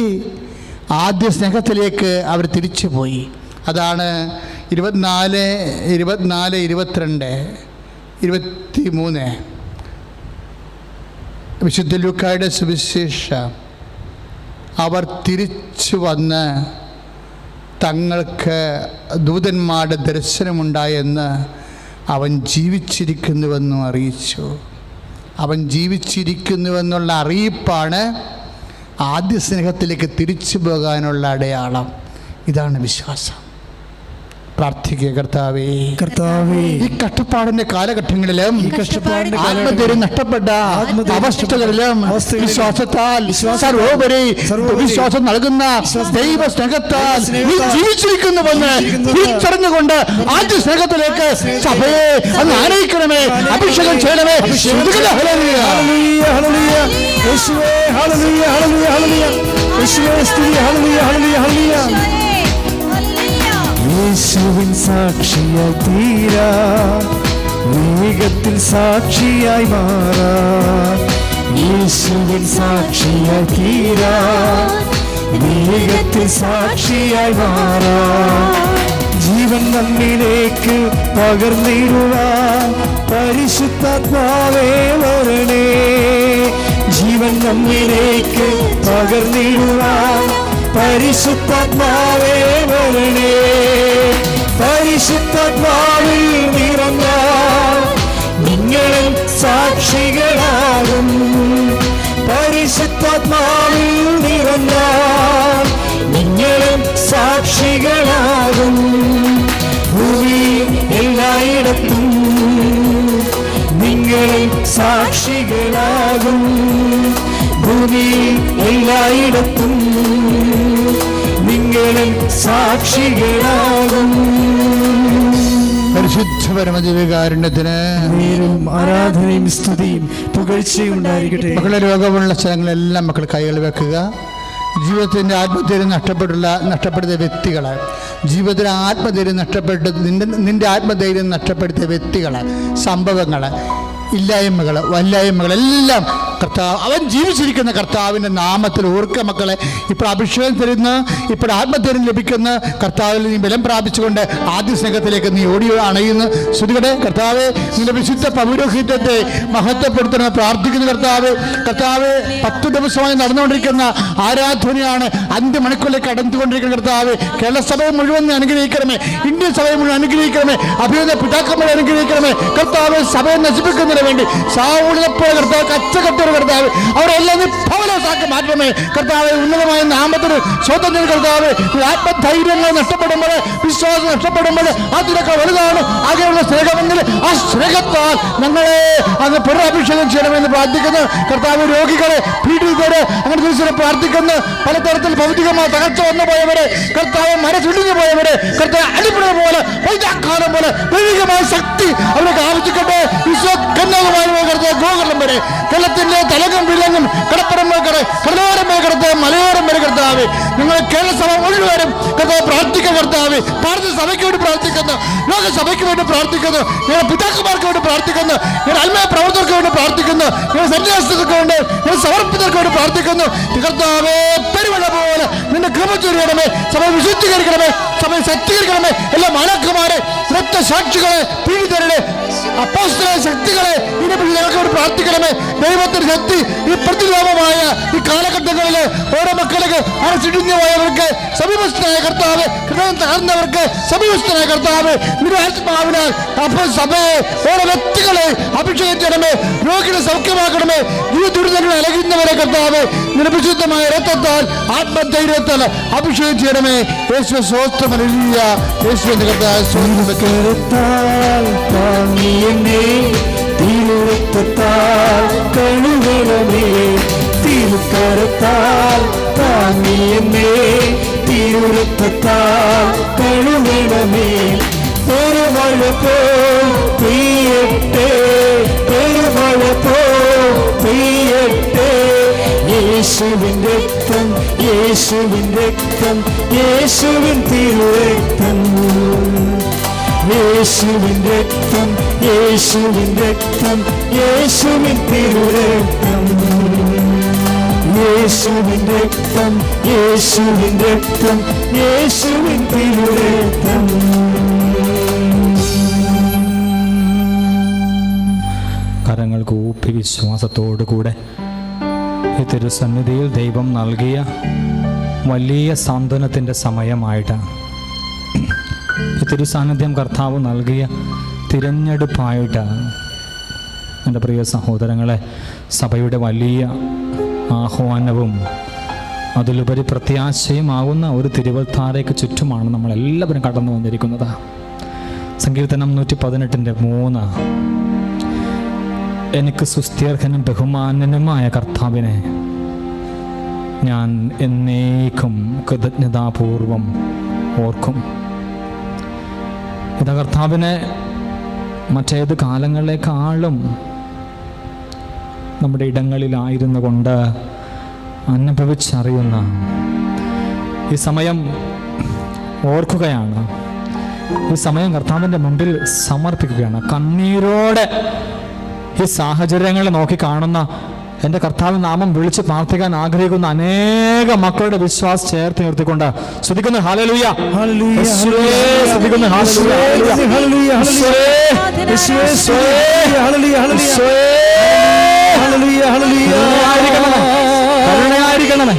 ആദ്യ സ്നേഹത്തിലേക്ക് അവർ തിരിച്ചുപോയി. അതാണ് 24, 22, 23 വിശുദ്ധ ലൂക്കായുടെ സുവിശേഷം. അവർ തിരിച്ചു വന്ന് തങ്ങൾക്ക് ദൂതന്മാരുടെ ദർശനമുണ്ടായെന്ന് അവൻ ജീവിച്ചിരിക്കുന്നുവെന്നും അറിയിച്ചു. അവൻ ജീവിച്ചിരിക്കുന്നുവെന്നുള്ള അറിയിപ്പാണ് ആദ്യ സ്നേഹത്തിലേക്ക് തിരിച്ചു പോകാനുള്ള അടയാളം. ഇതാണ് വിശ്വാസം. പ്രാർത്ഥിക്കുക. കർത്താവേ, ഈ കഷ്ടപ്പാടിന്റെ കാലഘട്ടങ്ങളിലും ആത്മധൈര്യം നഷ്ടപ്പെട്ട അവസ്ഥകളിലും വിശ്വാസത്താൽ സർവോപരി വിശ്വാസം നൽകുന്ന ദൈവ സ്നേഹത്താൽ നീ ജീവിച്ചിരിക്കുന്നുവെന്ന് തിരിച്ചറിഞ്ഞുകൊണ്ട് ആദ്യ സ്നേഹത്തിലേക്ക് സഭയെ അങ്ങ് ആനയിക്കണമേ, അഭിഷേകം ചെയ്യണമേ. യേശുവിൻ സാക്ഷിയായി തീരാ, വേഗത്തിൽ സാക്ഷിയായി മാറാ. യേശുവിൻ സാക്ഷിയായി തീരാ, വേഗത്തിൽ സാക്ഷിയായി മാറാ. ജീവൻ നമ്മിലേക്ക് പകർന്നിടുവാൻ പരിശുദ്ധാത്മാവേ വരണേ. ജീവൻ നമ്മിലേക്ക് പകർന്നിടുവാൻ പരിശുദ്ധാത്മാവേ വരണേ. പരിശുദ്ധാത്മാവിൽ നിറഞ്ഞാൽ നിങ്ങളും സാക്ഷികളാകും. പരിശുദ്ധാത്മാവിൽ നിറഞ്ഞാൽ നിങ്ങളും സാക്ഷികളാകും. ഭൂമിയിൽ എല്ലായിടത്തും നിങ്ങളും സാക്ഷികളാകും. ഭൂമിയിൽ എല്ലായിടത്തും നിങ്ങളും സാക്ഷികളാകും. പരിശുദ്ധ പരമദിവ്യകാരുണ്യത്തിന് ആരാധനയും സ്തുതിയും പുകഴ്ചയും ഉണ്ടായിരിക്കട്ടെ. മക്കളെ, രോഗമുള്ള സ്ഥലങ്ങളെല്ലാം മക്കൾ കൈകൾ വെക്കുക. ജീവിതത്തിൻ്റെ ആത്മധൈര്യം നഷ്ടപ്പെടുത്തിയ വ്യക്തികൾ, ജീവിതത്തിലെ ആത്മധൈര്യം നിന്റെ ആത്മധൈര്യം നഷ്ടപ്പെടുത്തിയ വ്യക്തികൾ, സംഭവങ്ങൾ, ഇല്ലായ്മകൾ, വല്ലായ്മകൾ എല്ലാം കർത്താവ്, അവൻ ജീവിച്ചിരിക്കുന്ന കർത്താവിൻ്റെ നാമത്തിൽ ഓർക്കുക മക്കളെ. ഇപ്പോൾ അഭിഷേകം തരുന്ന, ഇപ്പോൾ ആത്മധൈര്യം ലഭിക്കുന്ന കർത്താവിൽ നീ ബലം പ്രാപിച്ചുകൊണ്ട് ആദ്യ സ്നേഹത്തിലേക്ക് നീ ഓടി അണയുന്നു. ശ്രുതികടെ കർത്താവ്, നിന്റെ വിശുദ്ധ പൗരോഹിത്യത്തെ മഹത്വപ്പെടുത്തണം പ്രാർത്ഥിക്കുന്ന കർത്താവ്. 10 ദിവസമായി നടന്നുകൊണ്ടിരിക്കുന്ന ആരാധനയാണ് അന്ത്യമണിക്കൂറിലേക്ക് കടന്നുകൊണ്ടിരിക്കുന്ന കർത്താവ്. കേരള സഭയെ മുഴുവൻ അനുഗ്രഹിക്കണമേ, ഇന്ത്യൻ സഭയെ മുഴുവൻ അനുഗ്രഹിക്കണമേ, അഭിനന്ദ പിതാക്കന്മാരെ അനുഗ്രഹിക്കണമേ കർത്താവ്. സഭയെ നശിപ്പിക്കുന്നതിന് വേണ്ടി സാവൂളിനെപ്പോലെ കർത്താവ് കച്ചകെട്ടൊരു കർത്താവ് അവരെല്ലാം നീ പൗലോസാക്കി മാറ്റണമേ കർത്താവ്. ഉന്നതമായ നാമത്തിന് സ്വതന്ത്ര കർത്താവ്. ആത്മധൈര്യങ്ങൾ നഷ്ടപ്പെടുമ്പോൾ, വിശ്വാസം നഷ്ടപ്പെടുമ്പോൾ അതിനൊക്കെ വലുതാണ് ആകെയുള്ള സ്നേഹമെങ്കിൽ ആ സ്നേഹത്താൽ ഞങ്ങളെ അത് പുനരഭിഷേകം ചെയ്യണമെന്ന് പ്രാർത്ഥിക്കുന്നു കർത്താവ്. രോഗികളെ, പീഡിതരെ, അങ്ങനെ ദിവസം പ്രാർത്ഥിക്കുന്നു. പലതരത്തിൽ ഭൗതികമായ തകർച്ച വന്നു പോയവരെ കർത്താവ്, മനസ്സിടിഞ്ഞു പോയവരെ കർത്താവ്, അടിപ്പിടുന്ന പോലെ വൈദ്യാക്കാലം പോലെ ദൈവികമായ ശക്തി അവർക്ക് ആവശ്യിക്കട്ടെ. വിശ്വകന്യകമായ കർത്താവ് ഗോകുലം വരെ, കേരളത്തിന്റെ തലകം വിലങ്ങും കടപ്പുറം വരെ, കടലോരം വരെ കർത്താവ്, മലയോരം വരെ കർത്താവ്, നിങ്ങൾ കേരള സഭ മുഴുവനും കർത്താവ് പ്രാർത്ഥിക്കുക കർത്താവ്. ഭാരത സഭയ്ക്ക് വേണ്ടി പ്രാർത്ഥിക്കുന്നു, ലോകസഭയ്ക്ക് വേണ്ടി പ്രാർത്ഥിക്കുന്നു, ഞങ്ങളുടെ പിതാക്കന്മാർക്ക് വേണ്ടി പ്രാർത്ഥിക്കുന്നു, ഞങ്ങളുടെ ആത്മീയ പ്രവർത്തകർക്ക് വേണ്ടി പ്രാർത്ഥിക്കുന്നു, ഞങ്ങളുടെ സന്യാസികൾക്ക് വേണ്ടി, ഞങ്ങളുടെ സമർപ്പിതർക്ക് വേണ്ടി പ്രാർത്ഥിക്കുന്നു കർത്താവേ. പെരുവെള്ള പോലെ നിന്റെ കൃപ ചൊരിയണമേ, സഭയെ വിശുദ്ധീകരിക്കണമേ, സഭയെ സജ്ജീകരിക്കണമേ. എല്ലാ മാലാഖമാരെ, രക്തസാക്ഷികളെ, പീഡിതരുടെ, അപ്പോസ്തല ശക്തികളെ ഇതിനെപ്പറ്റി ഞങ്ങൾക്ക് വേണ്ടി പ്രാർത്ഥിക്കണമേ. ദൈവത്തിന്റെ ശക്തി ഈ പ്രതിലോമമായ ഈ കാലഘട്ടങ്ങളിൽ ഓരോ മക്களுக்கு മനസ്സിടിഞ്ഞു പോയവർക്ക് സമീപസ്ഥനായ കർത്താവ്, ഹൃദയം തകർന്നവർക്ക് സമീപസ്ഥനായ കർത്താവ്, നിരാത്മാവിനാൽ അപ്പോൾ സഭയെ, ഓരോ വ്യക്തികളെ അഭിഷേകം ചെയ്യണമേ, രോഗികളെ സൗഖ്യമാക്കണമേ. ഈ ദുരിതങ്ങൾ അലകുന്നവരെ കർത്താവ് നിരവിശുദ്ധമായ രക്തത്താൽ, ആത്മധൈര്യത്താൽ അഭിഷേകം ചെയ്യണമേ. യേശുവേ സ്തോത്രം. ഹല്ലേലൂയ. യേശുവിന്റെ കർത്താവേ കരത്താൽ താങ്ങി എന്നെ, തിരുരക്തത്താൽ കഴുകണമേ. തിരുക്കരത്താൽ താങ്ങി എന്നെ, തിരുരക്തത്താൽ കഴുകണമേ. പെരുമഴ പോൽ പെയ്യട്ടെ, പെരുമഴ പോൽ പെയ്യട്ടെ. യേശുവിൻ രക്തം, യേശുവിൻ രക്തം, യേശുവിൻ തിരുരക്തം, യേശുവിൻ രക്തം, യേശുവിൻ രക്തം, യേശുവിൻ തിരുരക്തം, യേശുവിൻ രക്തം, യേശുവിൻ രക്തം, യേശുവിൻ തിരുരക്തം. കരങ്ങൾ കൂപ്പി വിശ്വാസത്തോടു കൂടെ ഈ തിരുസന്നിധിയിൽ ദൈവം നൽകിയ വലിയ സാന്ത്വനത്തിൻ്റെ സമയമായിട്ട്, ഈ തിരുസാന്നിധ്യം കർത്താവ് നൽകിയ തിരഞ്ഞെടുപ്പായിട്ട് എൻ്റെ പ്രിയ സഹോദരങ്ങളെ, സഭയുടെ വലിയ ആഹ്വാനവും അതിലുപരി പ്രത്യാശയുമാകുന്ന ഒരു തിരുവത്താരയ്ക്ക് ചുറ്റുമാണ് നമ്മളെല്ലാവരും കടന്നു വന്നിരിക്കുന്നത്. സങ്കീർത്തനം 118:3, എനിക്ക് സുസ്ഥിർഹനും ബഹുമാന്യനുമായ കർത്താവിനെ ഞാൻ എന്നേക്കും കൃതജ്ഞതാപൂർവം ഓർക്കും. ഇതാ കർത്താവിനെ മറ്റേത് കാലങ്ങളെക്കാളും നമ്മുടെ ഇടങ്ങളിലായിരുന്നു കൊണ്ട് അനുഭവിച്ചറിയുന്ന ഈ സമയം ഓർക്കുകയാണ്. ഈ സമയം കർത്താവിൻ്റെ മുമ്പിൽ സമർപ്പിക്കുകയാണ്. കണ്ണീരോടെ ഈ സാഹചര്യങ്ങളെ നോക്കി കാണുന്ന എൻ്റെ കർത്താവ് നാമം വിളിച്ച് പ്രാർത്ഥിക്കാൻ ആഗ്രഹിക്കുന്ന അനേക മക്കളുടെ വിശ്വാസം ചേർത്ത് നിർത്തിക്കൊണ്ട് സ്തുതിക്കുന്നു. ഹല്ലേലൂയ, ഹല്ലേലൂയ, സ്തുതിക്കുന്നു. Hallelujah, hallelujah, hallelujah, hallelujah, hallelujah. കരുണയായിരിക്കണമേ,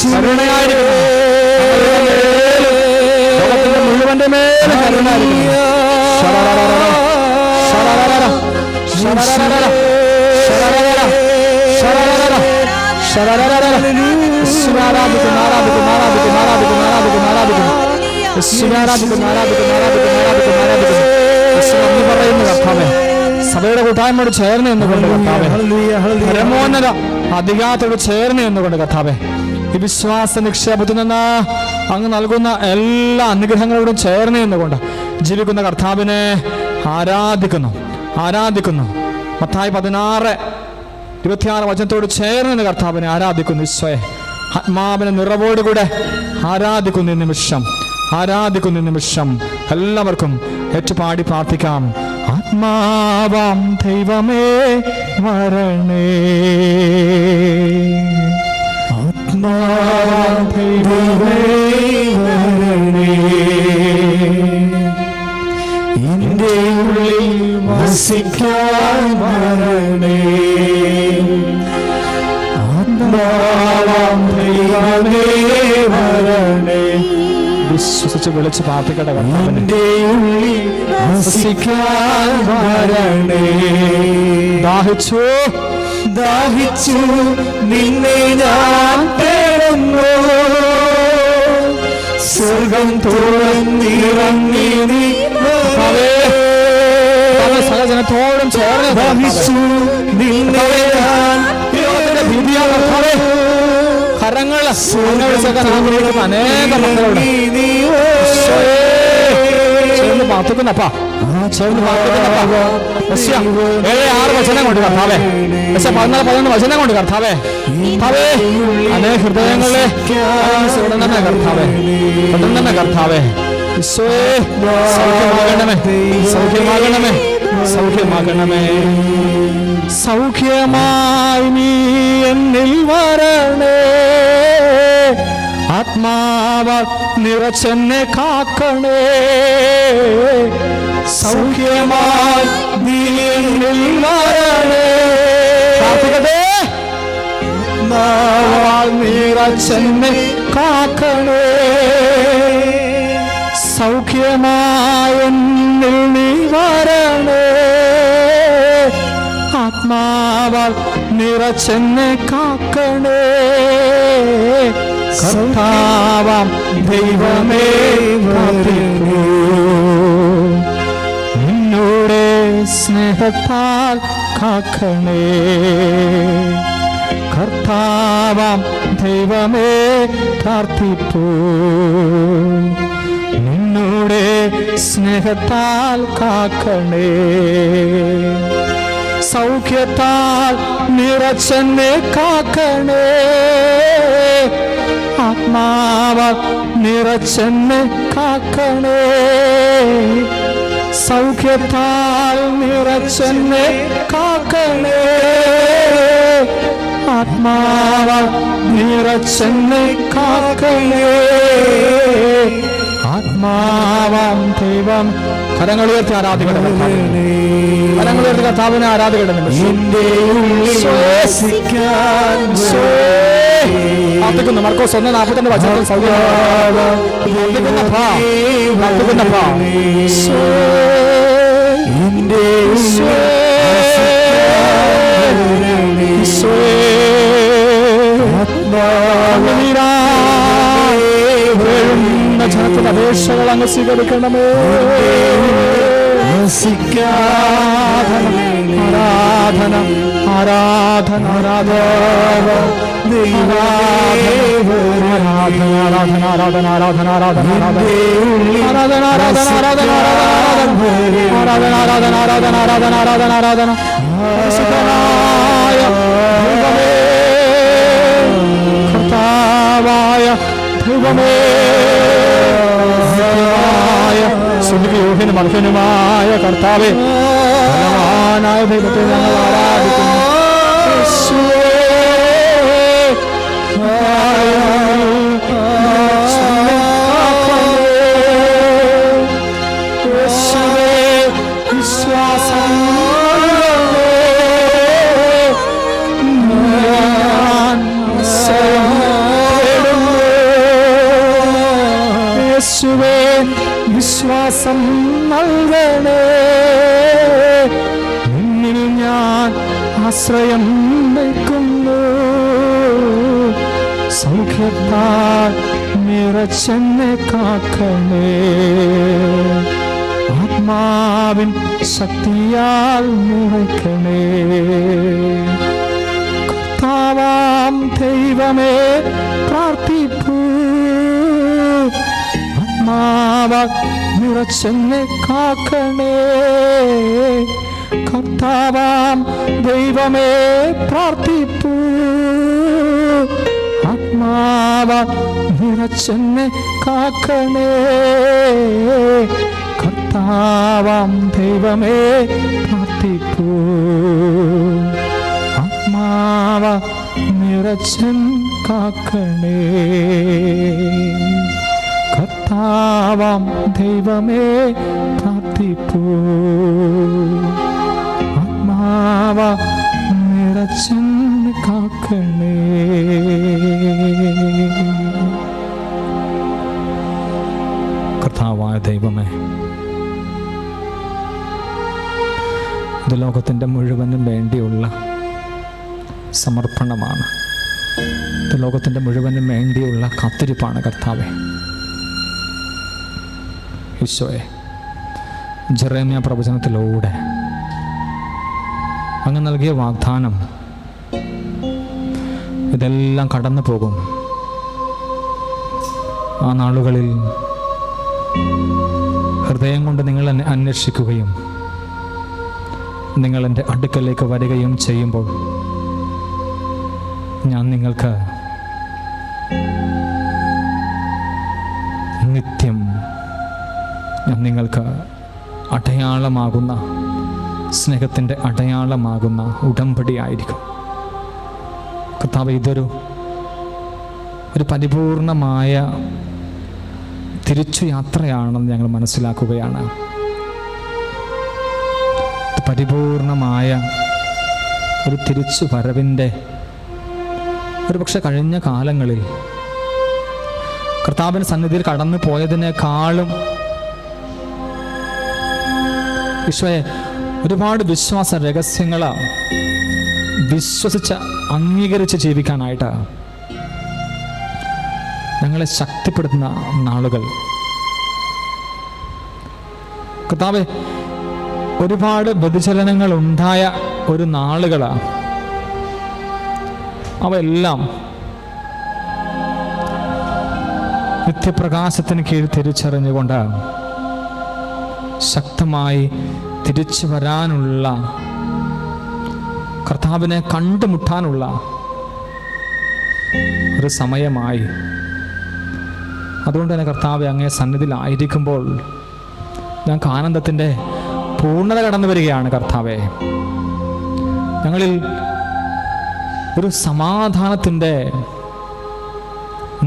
കരുണയായിരിക്കണമേ. ലോകത്തിന്റെ മുഴുവന്റെ മേലെ കരുണയായിരിക്കണമേ. സഭയുടെ കൂട്ടായ്മയോട് ചേർന്ന് എന്നുകൊണ്ട് കർത്താവേ, പരമോന്നത അധികാരത്തോട് ചേർന്ന് എന്നുകൊണ്ട് കർത്താവേ, ഈ വിശ്വാസ നിക്ഷേപത്തിൽ നിന്ന് അങ്ങ് നൽകുന്ന എല്ലാ അനുഗ്രഹങ്ങളോടും ചേർന്ന് എന്നുകൊണ്ട് ജീവിക്കുന്ന കർത്താവിനെ ആരാധിക്കുന്നു, ആരാധിക്കുന്നു. മത്തായി 16:26 വചനത്തോട് ചേർന്ന് കർത്താവിനെ ആരാധിക്കുന്നു. ഈശോയെ ആത്മാവിന്റെ നിറവോടുകൂടെ ആരാധിക്കുന്ന നിമിഷം, ആരാധിക്കുന്ന നിമിഷം എല്ലാവർക്കും ഏറ്റുപാടി പ്രാർത്ഥിക്കാം. ആത്മാവാം ദൈവമേ വരണേ. ആത്മാവാം ദൈവമേ വരണേ. എന്റെ ഉള്ളിൽ വസിക്കാൻ വരണേ. ആത്മാവാം ദൈവമേ വരണേ. വിശ്വസിച്ച് വിളിച്ച് പ്രാർത്ഥിക്കട്ടെ. എന്റെ ഉള്ളിൽ വസിക്കാൻ വരണേ. ദാഹിച്ചു ദാഹിച്ചു നിന്നെ ഞാൻ തേടുന്നു. സ്വർഗം തുറന്നിറങ്ങി നീ സഹജനത്തോടും ചേർന്ന് ദാഹിച്ചു നിന്നെ ഞാൻ കരങ്ങൾ ആഗ്രഹിക്കുന്ന അനേക മക്കളുണ്ട്. ചേർന്ന് പാത്തുക്കുന്നപ്പാ, ചേർന്ന് പാത്തുക്കുന്നപ്പാ. 7-6 വചനം കൊണ്ട് കർത്താവേ, 14-11 വചനം കൊണ്ട് കർത്താവേ, കർത്താവേ അനേക ഹൃദയങ്ങളെ ഉടനെ കർത്താവേ, ഉടനെ കർത്താവേ, സൗഖ്യമാകണമേ, സൗഖ്യമാകണമേ, സൗഖ്യമാകണമേ. സൗഖ്യമായി നീ എന്നിൽ വരണേ. ആത്മാവാൽ നിറച്ചെന്നെ കാക്കണേ. സൗഖ്യമായി നീ എന്നിൽ വരണേ. ആത്മാവാൽ നിറച്ചെന്നെ കാക്കണേ. സൗഖ്യമായി എന്നിൽ നീ വരണേ. ആത്മാവാൽ നിറച്ചെന്നെ കാക്കണേ. കർത്താവാം ദൈവമേ കാത്തിരിക്കൂ. നിന്നോടെ സ്നേഹത്താൽ കാക്കണേ. കർത്താവാം ദൈവമേ പ്രാർത്ഥിപ്പൂ. നിന്നോടെ സ്നേഹത്താൽ കാക്കണേ. സൗഖ്യത്താൽ നിറച്ചെന്നെ കാക്കണേ. ആത്മാവാൽ നിറച്ചെന്നെ കാക്കണേ. സൗഖ്യത്താൽ നിറച്ചെന്നെ കാക്കണേ. ആത്മാവാൽ നിറച്ചെന്നെ കാക്കണേ. ആത്മാവാം ദൈവം. കരങ്ങൾ ഉയർത്തി ആരാധിക്കട്ടെ. കരങ്ങൾ ഉയർത്തി കർത്താവിനെ ആരാധിക്കട്ടെ. പ്രാർത്ഥിക്കുന്നു. മർക്കോസ് 1:42 വചനത്തിൽ ജനത്തിന്റെ അപേക്ഷകൾ അങ്ങ് സ്വീകരിക്കണമേ. ആരാധന ആരാധന ആരാധന ആരാധന ആരാധന ആരാധന ആരാധന ആരാധന ആരാധന ആരാധന ആരാധന ആരാധന ആരാധന ആരാധന ആരാധന ആരാധന കർത്താവായ ദൈവമേ, സുഖിയോഹിനും അർഹനുമായ കർത്താവേ, ബലവാനായ ദൈവത്തെ ഞങ്ങൾ ആരാധിക്കുന്നു. വിശ്വാസം യേശുവേ, വിശ്വാസം നൽകണേ. നിന്നിൽ ഞാൻ ആശ്രയം വയ്ക്കുന്നു. സൗഖ്യത്താൽ നിറച്ചെന്നെ കാക്കണേ. ആത്മാവിൻ ശക്തിയാൽ നിറയ്ക്കണേ. കർത്താവാം ദൈവമേ പ്രാർത്ഥിപ്പൂ. ആത്മാവാൽ നിറച്ചെന്നെ കാക്കണേ. കർത്താവാം ദൈവമേ പ്രാർത്ഥിപ്പൂ. ആത്മാവാൽ നിറച്ചെന്നെ കാക്കണേ. കർത്താവ് കർത്താവാം ദൈവമേ പ്രാർത്ഥിപ്പൂ. ആത്മാവ നിറച്ചൻ കാക്കണേ. കർത്താവാം ദൈവമേ പ്രാർത്ഥിപ്പൂ. ആത്മാവ നിറച്ചൻ കാക്കണേ. കർത്താവായ ദൈവമേ, ഇത് ലോകത്തിൻ്റെ മുഴുവനും വേണ്ടിയുള്ള സമർപ്പണമാണ്. ഇത് ലോകത്തിൻ്റെ മുഴുവനും വേണ്ടിയുള്ള കാത്തിരിപ്പാണ് കർത്താവേ. ഈശോയെ, ജെറമ്യ പ്രവചനത്തിലൂടെ അങ്ങ് നൽകിയ വാഗ്ദാനം ഇതെല്ലാം കടന്നു പോകും. ആ നാളുകളിൽ ഹൃദയം കൊണ്ട് നിങ്ങൾ എന്നെ അന്വേഷിക്കുകയും നിങ്ങൾ എൻ്റെ അടുക്കലേക്ക് വരികയും ചെയ്യുമ്പോൾ ഞാൻ നിങ്ങൾക്ക് നിത്യം ഞാൻ നിങ്ങൾക്ക് അടയാളമാകുന്ന സ്നേഹത്തിൻ്റെ അടയാളമാകുന്ന ഉടമ്പടിയായിരിക്കും. കർത്താവ്, ഇതൊരു പരിപൂർണമായ തിരിച്ചു യാത്രയാണെന്ന് ഞങ്ങൾ മനസ്സിലാക്കുകയാണ്. പരിപൂർണമായ ഒരു തിരിച്ചു വരവിൻ്റെ ഒരുപക്ഷെ കഴിഞ്ഞ കാലങ്ങളിൽ കർത്താവിൻ്റെ സന്നിധിയിൽ കടന്നു പോയതിനേക്കാളും ഈശോയെ ഒരുപാട് വിശ്വാസ രഹസ്യങ്ങൾ വിശ്വസിച്ച് അംഗീകരിച്ച് ജീവിക്കാനായിട്ട് ഞങ്ങളെ ശക്തിപ്പെടുത്തുന്ന നാളുകൾ കർത്താവേ, ഒരുപാട് വ്യതിചലനങ്ങൾ ഉണ്ടായ ഒരു നാളുകളാണ്. അവയെല്ലാം നിത്യപ്രകാശത്തിന് കീഴിൽ തിരിച്ചറിഞ്ഞുകൊണ്ട് ശക്തമായി തിരിച്ചു വരാനുള്ള, കർത്താവിനെ കണ്ടുമുട്ടാനുള്ള ഒരു സമയമായി. അതുകൊണ്ട് തന്നെ കർത്താവെ, അങ്ങേ സന്നിധിയിലായിരിക്കുമ്പോൾ ഞങ്ങൾക്ക് ആനന്ദത്തിൻ്റെ പൂർണ്ണത കടന്നു വരികയാണ്. കർത്താവെ, ഞങ്ങളിൽ ഒരു സമാധാനത്തിൻ്റെ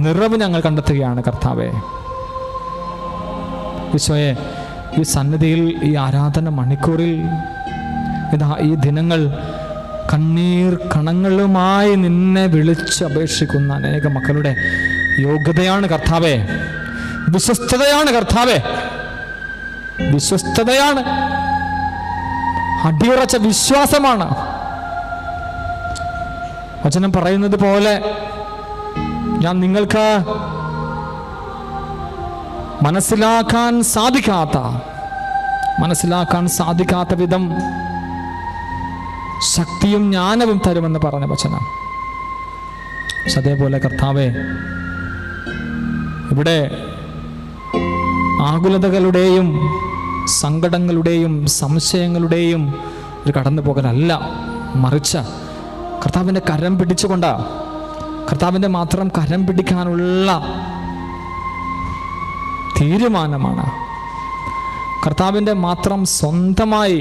നിറവ് ഞങ്ങൾ കണ്ടെത്തുകയാണ്. കർത്താവെ, ഈശോയെ, ഈ സന്നിധിയിൽ, ഈ ആരാധന മണിക്കൂറിൽ ഇതാ ഈ ദിനങ്ങൾ കണ്ണീർ കണങ്ങളുമായി നിന്നെ വിളിച്ച് അപേക്ഷിക്കുന്ന അനേക മക്കളുടെ യോഗ്യതയാണ് കർത്താവേ, വിശ്വസ്തതയാണ് കർത്താവേ, വിശ്വസ്തതയാണ്, അടിയുറച്ച വിശ്വാസമാണ്. വചനം പറയുന്നത് പോലെ ഞാൻ നിങ്ങൾക്ക് മനസ്സിലാക്കാൻ സാധിക്കാത്ത വിധം ശക്തിയും ജ്ഞാനവും തരുമെന്ന് പറഞ്ഞ വചനം. പക്ഷെ അതേപോലെ കർത്താവേ, ഇവിടെ ആകുലതകളുടെയും സങ്കടങ്ങളുടെയും സംശയങ്ങളുടെയും ഒരു കടന്നു പോകലല്ല, മറിച്ച് കർത്താവിൻ്റെ കരം പിടിച്ചുകൊണ്ട്, കർത്താവിൻ്റെ മാത്രം കരം പിടിക്കാനുള്ള തീരുമാനമാണ്. കർത്താവിൻ്റെ മാത്രം സ്വന്തമായി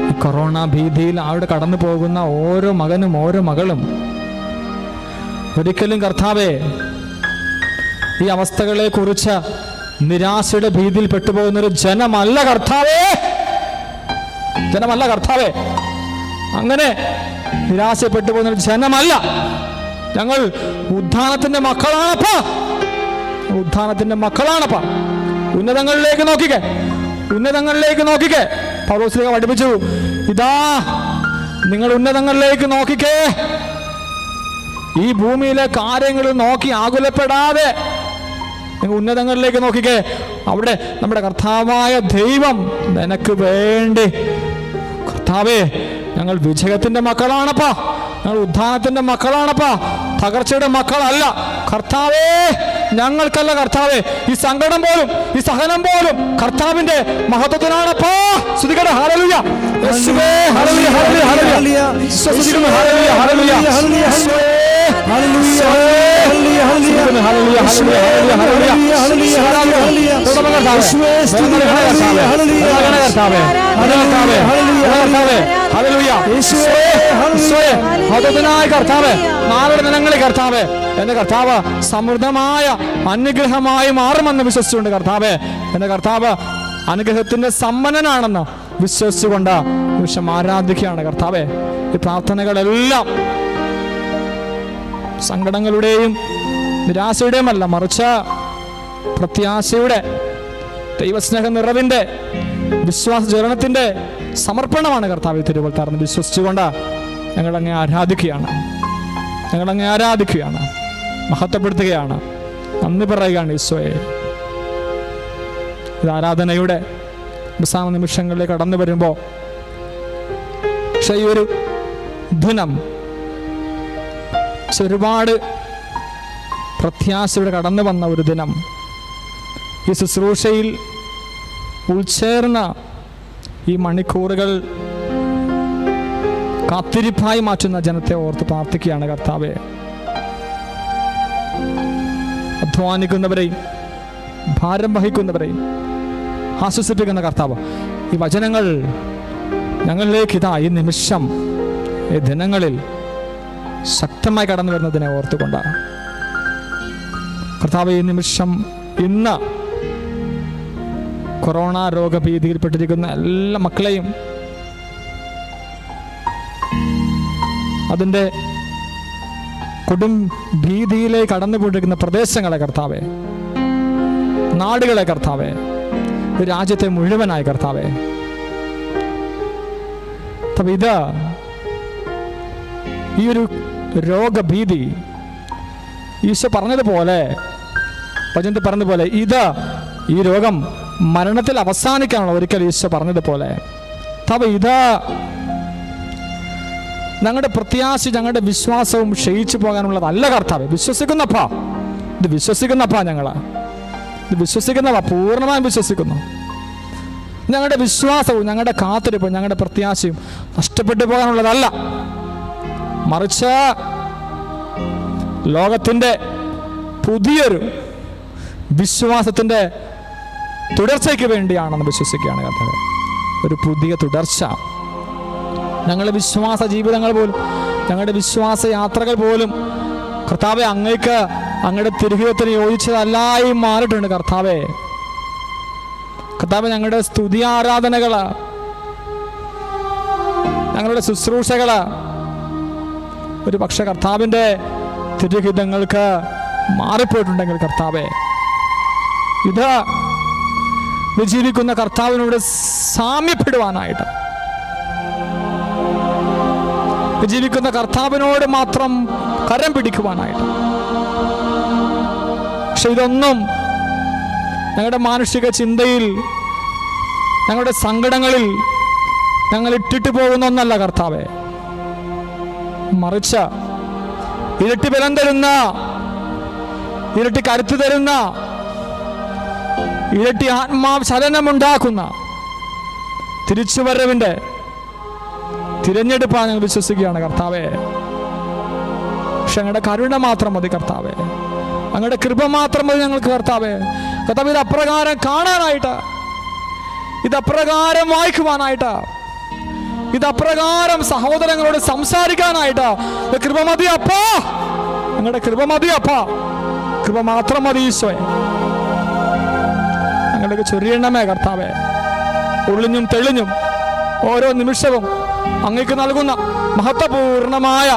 ഈ കൊറോണ ഭീതിയിൽ അവിടെ കടന്നു പോകുന്ന ഓരോ മകനും ഓരോ മകളും ഒരിക്കലും കർത്താവെ ഈ അവസ്ഥകളെ കുറിച്ച് നിരാശയുടെ ഭീതിയിൽ പെട്ടുപോകുന്നൊരു ജനമല്ല കർത്താവേ, അങ്ങനെ നിരാശപ്പെട്ടു പോകുന്നൊരു ജനമല്ല. ഞങ്ങൾ ഉദ്ധാനത്തിന്റെ മക്കളാണപ്പ. ഉന്നതങ്ങളിലേക്ക് നോക്കിക്കേ. പൗലോസ്ലീഹ പഠിപ്പിച്ചു, ഇതാ നിങ്ങൾ ഉന്നതങ്ങളിലേക്ക് നോക്കിക്കേ. ഈ ഭൂമിയിലെ കാര്യങ്ങൾ നോക്കി ആകുലപ്പെടാതെ നിങ്ങൾ ഉന്നതങ്ങളിലേക്ക് നോക്കിക്കേ. അവിടെ നമ്മുടെ കർത്താവായ ദൈവം നിനക്ക് വേണ്ടി, കർത്താവേ, ഞങ്ങൾ വിജയത്തിന്റെ മക്കളാണപ്പാ, ഞങ്ങൾ ഉദ്ധാനത്തിന്റെ മക്കളാണപ്പാ, തകർച്ചയുടെ മക്കളല്ല കർത്താവേ. ഞങ്ങൾക്കല്ല കർത്താവേ, ഈ സങ്കടം പോലും ഈ സഹനം പോലും കർത്താവിന്റെ മഹത്വത്തിനാണപ്പാ. സ്തുതിക്കട്ടെ, ഹല്ലേലൂയ യേശുവേ, hallelujah, hallelujah, hallelujah, hallelujah, hallelujah, hallelujah, hallelujah hallelujah hallelujah hallelujah hallelujah യേശുവേ സ്തുതി ഹല്ലേലൂയ ഹല്ലേലൂയ കർത്താവ് നാളെ ദിനങ്ങളിൽ കർത്താവ് എന്റെ കർത്താവ് സമൃദ്ധമായ അനുഗ്രഹമായി മാറുമെന്ന് വിശ്വസിച്ചുകൊണ്ട് കർത്താവ് എന്റെ കർത്താവ് അനുഗ്രഹത്തിന്റെ സമ്പന്നനാണെന്ന് വിശ്വസിച്ചുകൊണ്ട് നിമിഷം ആരാധിക്കുകയാണ് കർത്താവെ. ഈ പ്രാർത്ഥനകളെല്ലാം സങ്കടങ്ങളുടെയും നിരാശയുടെയും അല്ല, മറിച്ച് പ്രത്യാശയുടെ, ദൈവസ്നേഹ നിറവിന്റെ, വിശ്വാസ ജ്വലനത്തിന്റെ സമർപ്പണമാണ് കർത്താവ് തിരുവൾത്താർന്ന് വിശ്വസിച്ചുകൊണ്ട് ഞങ്ങളങ്ങേ ആരാധിക്കുകയാണ്. ഞങ്ങളങ്ങേ ആരാധിക്കുകയാണ്, മഹത്വപ്പെടുത്തുകയാണ്, നന്ദി പറയുകയാണ് ഈശോയെ. ഇത് ആരാധനയുടെ അവസാന നിമിഷങ്ങളിലേക്ക് കടന്നു വരുമ്പോൾ പക്ഷേ ഈ ഒരു ദിനം ഒരുപാട് പ്രത്യാശയുടെ കടന്നു വന്ന ഒരു ദിനം, ഈ ശുശ്രൂഷയിൽ ഉൾച്ചേർന്ന ഈ മണിക്കൂറുകൾ കാത്തിരിപ്പായി മാറ്റുന്ന ജനത്തെ ഓർത്ത് പ്രാർത്ഥിക്കുകയാണ് കർത്താവെ. അധ്വാനിക്കുന്നവരെയും ഭാരം വഹിക്കുന്നവരെയും ആശ്വസിപ്പിക്കുന്ന കർത്താവ്, ഈ വചനങ്ങൾ ഞങ്ങളിലേക്ക് ഇതാ ഈ നിമിഷം, ഈ ദിനങ്ങളിൽ ശക്തമായി കടന്നു വരുന്നതിനെ ഓർത്തുകൊണ്ടാണ് കർത്താവ് ഈ നിമിഷം, ഇന്ന് കൊറോണ രോഗഭീതിയിൽപ്പെട്ടിരിക്കുന്ന എല്ലാ മക്കളെയും അതിൻ്റെ കൊടും ഭീതിയിലേക്ക് കടന്നുപോയിരിക്കുന്ന പ്രദേശങ്ങളെ കർത്താവെ, നാടുകളെ കർത്താവെ, രാജ്യത്തെ മുഴുവനായി കർത്താവെ, ഇത് ഈ ഒരു രോഗഭീതി ഈശോ പറഞ്ഞതുപോലെ, വചനത്തിൽ പറഞ്ഞതുപോലെ, ഈ രോഗം മരണത്തിൽ അവസാനിക്കാനുള്ള ഒരിക്കൽ ഈശോ പറഞ്ഞതുപോലെ ഇത് ഞങ്ങളുടെ പ്രത്യാശ, ഞങ്ങളുടെ വിശ്വാസവും ക്ഷയിച്ചു പോകാനുള്ളതല്ല കർത്താവെ. വിശ്വസിക്കുന്നപ്പാ, ഇത് വിശ്വസിക്കുന്നപ്പാ, ഇത് വിശ്വസിക്കുന്നപ്പാ, പൂർണ്ണമായും വിശ്വസിക്കുന്നു. ഞങ്ങളുടെ വിശ്വാസവും ഞങ്ങളുടെ കാത്തിരിപ്പും ഞങ്ങളുടെ പ്രത്യാശയും നഷ്ടപ്പെട്ടു പോകാനുള്ളതല്ല, മറിച്ച് ലോകത്തിൻ്റെ പുതിയൊരു വിശ്വാസത്തിൻ്റെ തുടർച്ചയ്ക്ക് വേണ്ടിയാണെന്ന് വിശ്വസിക്കുകയാണ് കർത്താവേ. ഒരു പുതിയ തുടർച്ച, ഞങ്ങളുടെ വിശ്വാസ ജീവിതങ്ങൾ പോലും, ഞങ്ങളുടെ വിശ്വാസ യാത്രകൾ പോലും കർത്താവെ അങ്ങേക്ക്, അങ്ങയുടെ തിരുഹിതത്തിന് യോജിച്ചതല്ലായി മാറിയിട്ടുണ്ട് കർത്താവെ. കർത്താവെ, ഞങ്ങളുടെ സ്തുതി ആരാധനകള്, ഞങ്ങളുടെ ശുശ്രൂഷകള് ഒരു പക്ഷെ കർത്താവിൻ്റെ തിരുഹിതങ്ങൾക്ക് മാറിപ്പോയിട്ടുണ്ടെങ്കിൽ കർത്താവെ, ഇത് ജീവിക്കുന്ന കർത്താവിനോട് സാമ്യപ്പെടുവാനായിട്ട്, ജീവിക്കുന്ന കർത്താവിനോട് മാത്രം കരം പിടിക്കുവാനായിട്ട്, പക്ഷെ ഇതൊന്നും ഞങ്ങളുടെ മാനുഷിക ചിന്തയിൽ, ഞങ്ങളുടെ സങ്കടങ്ങളിൽ ഞങ്ങൾ ഇട്ടിട്ട് പോകുന്ന ഒന്നല്ല കർത്താവെ, മറിച്ച് ഇരട്ടി ബലം തരുന്ന, ഇരട്ടി കരുത്ത് തരുന്ന, ഇരട്ടി ആത്മാവ് ചലനമുണ്ടാക്കുന്ന തിരിച്ചുവരവിൻ്റെ തിരഞ്ഞെടുപ്പാണ് ഞങ്ങൾ വിശ്വസിക്കുകയാണ് കർത്താവെ. പക്ഷെ ഞങ്ങളുടെ കരുണ മാത്രം മതി കർത്താവെ, അങ്ങയുടെ കൃപ മാത്രം മതി ഞങ്ങൾക്ക് കർത്താവെ. കർത്താവ്, ഇത് അപ്രകാരം കാണാനായിട്ട്, ഇത് അപ്രകാരം വായിക്കുവാനായിട്ട്, ഇത് അപ്രകാരം സഹോദരങ്ങളോട് സംസാരിക്കാനായിട്ട് കൃപ മതി അപ്പാ, ഞങ്ങളുടെ കൃപ മതി അപ്പാ, കൃപ മാത്രം മതി ഈശോയെ. ഞങ്ങളുടെ ചൊരിയണമേ കർത്താവെ, ഒളിഞ്ഞും തെളിഞ്ഞും ഓരോ നിമിഷവും അങ്ങേക്ക് നൽകുന്ന മഹത്വപൂർണമായ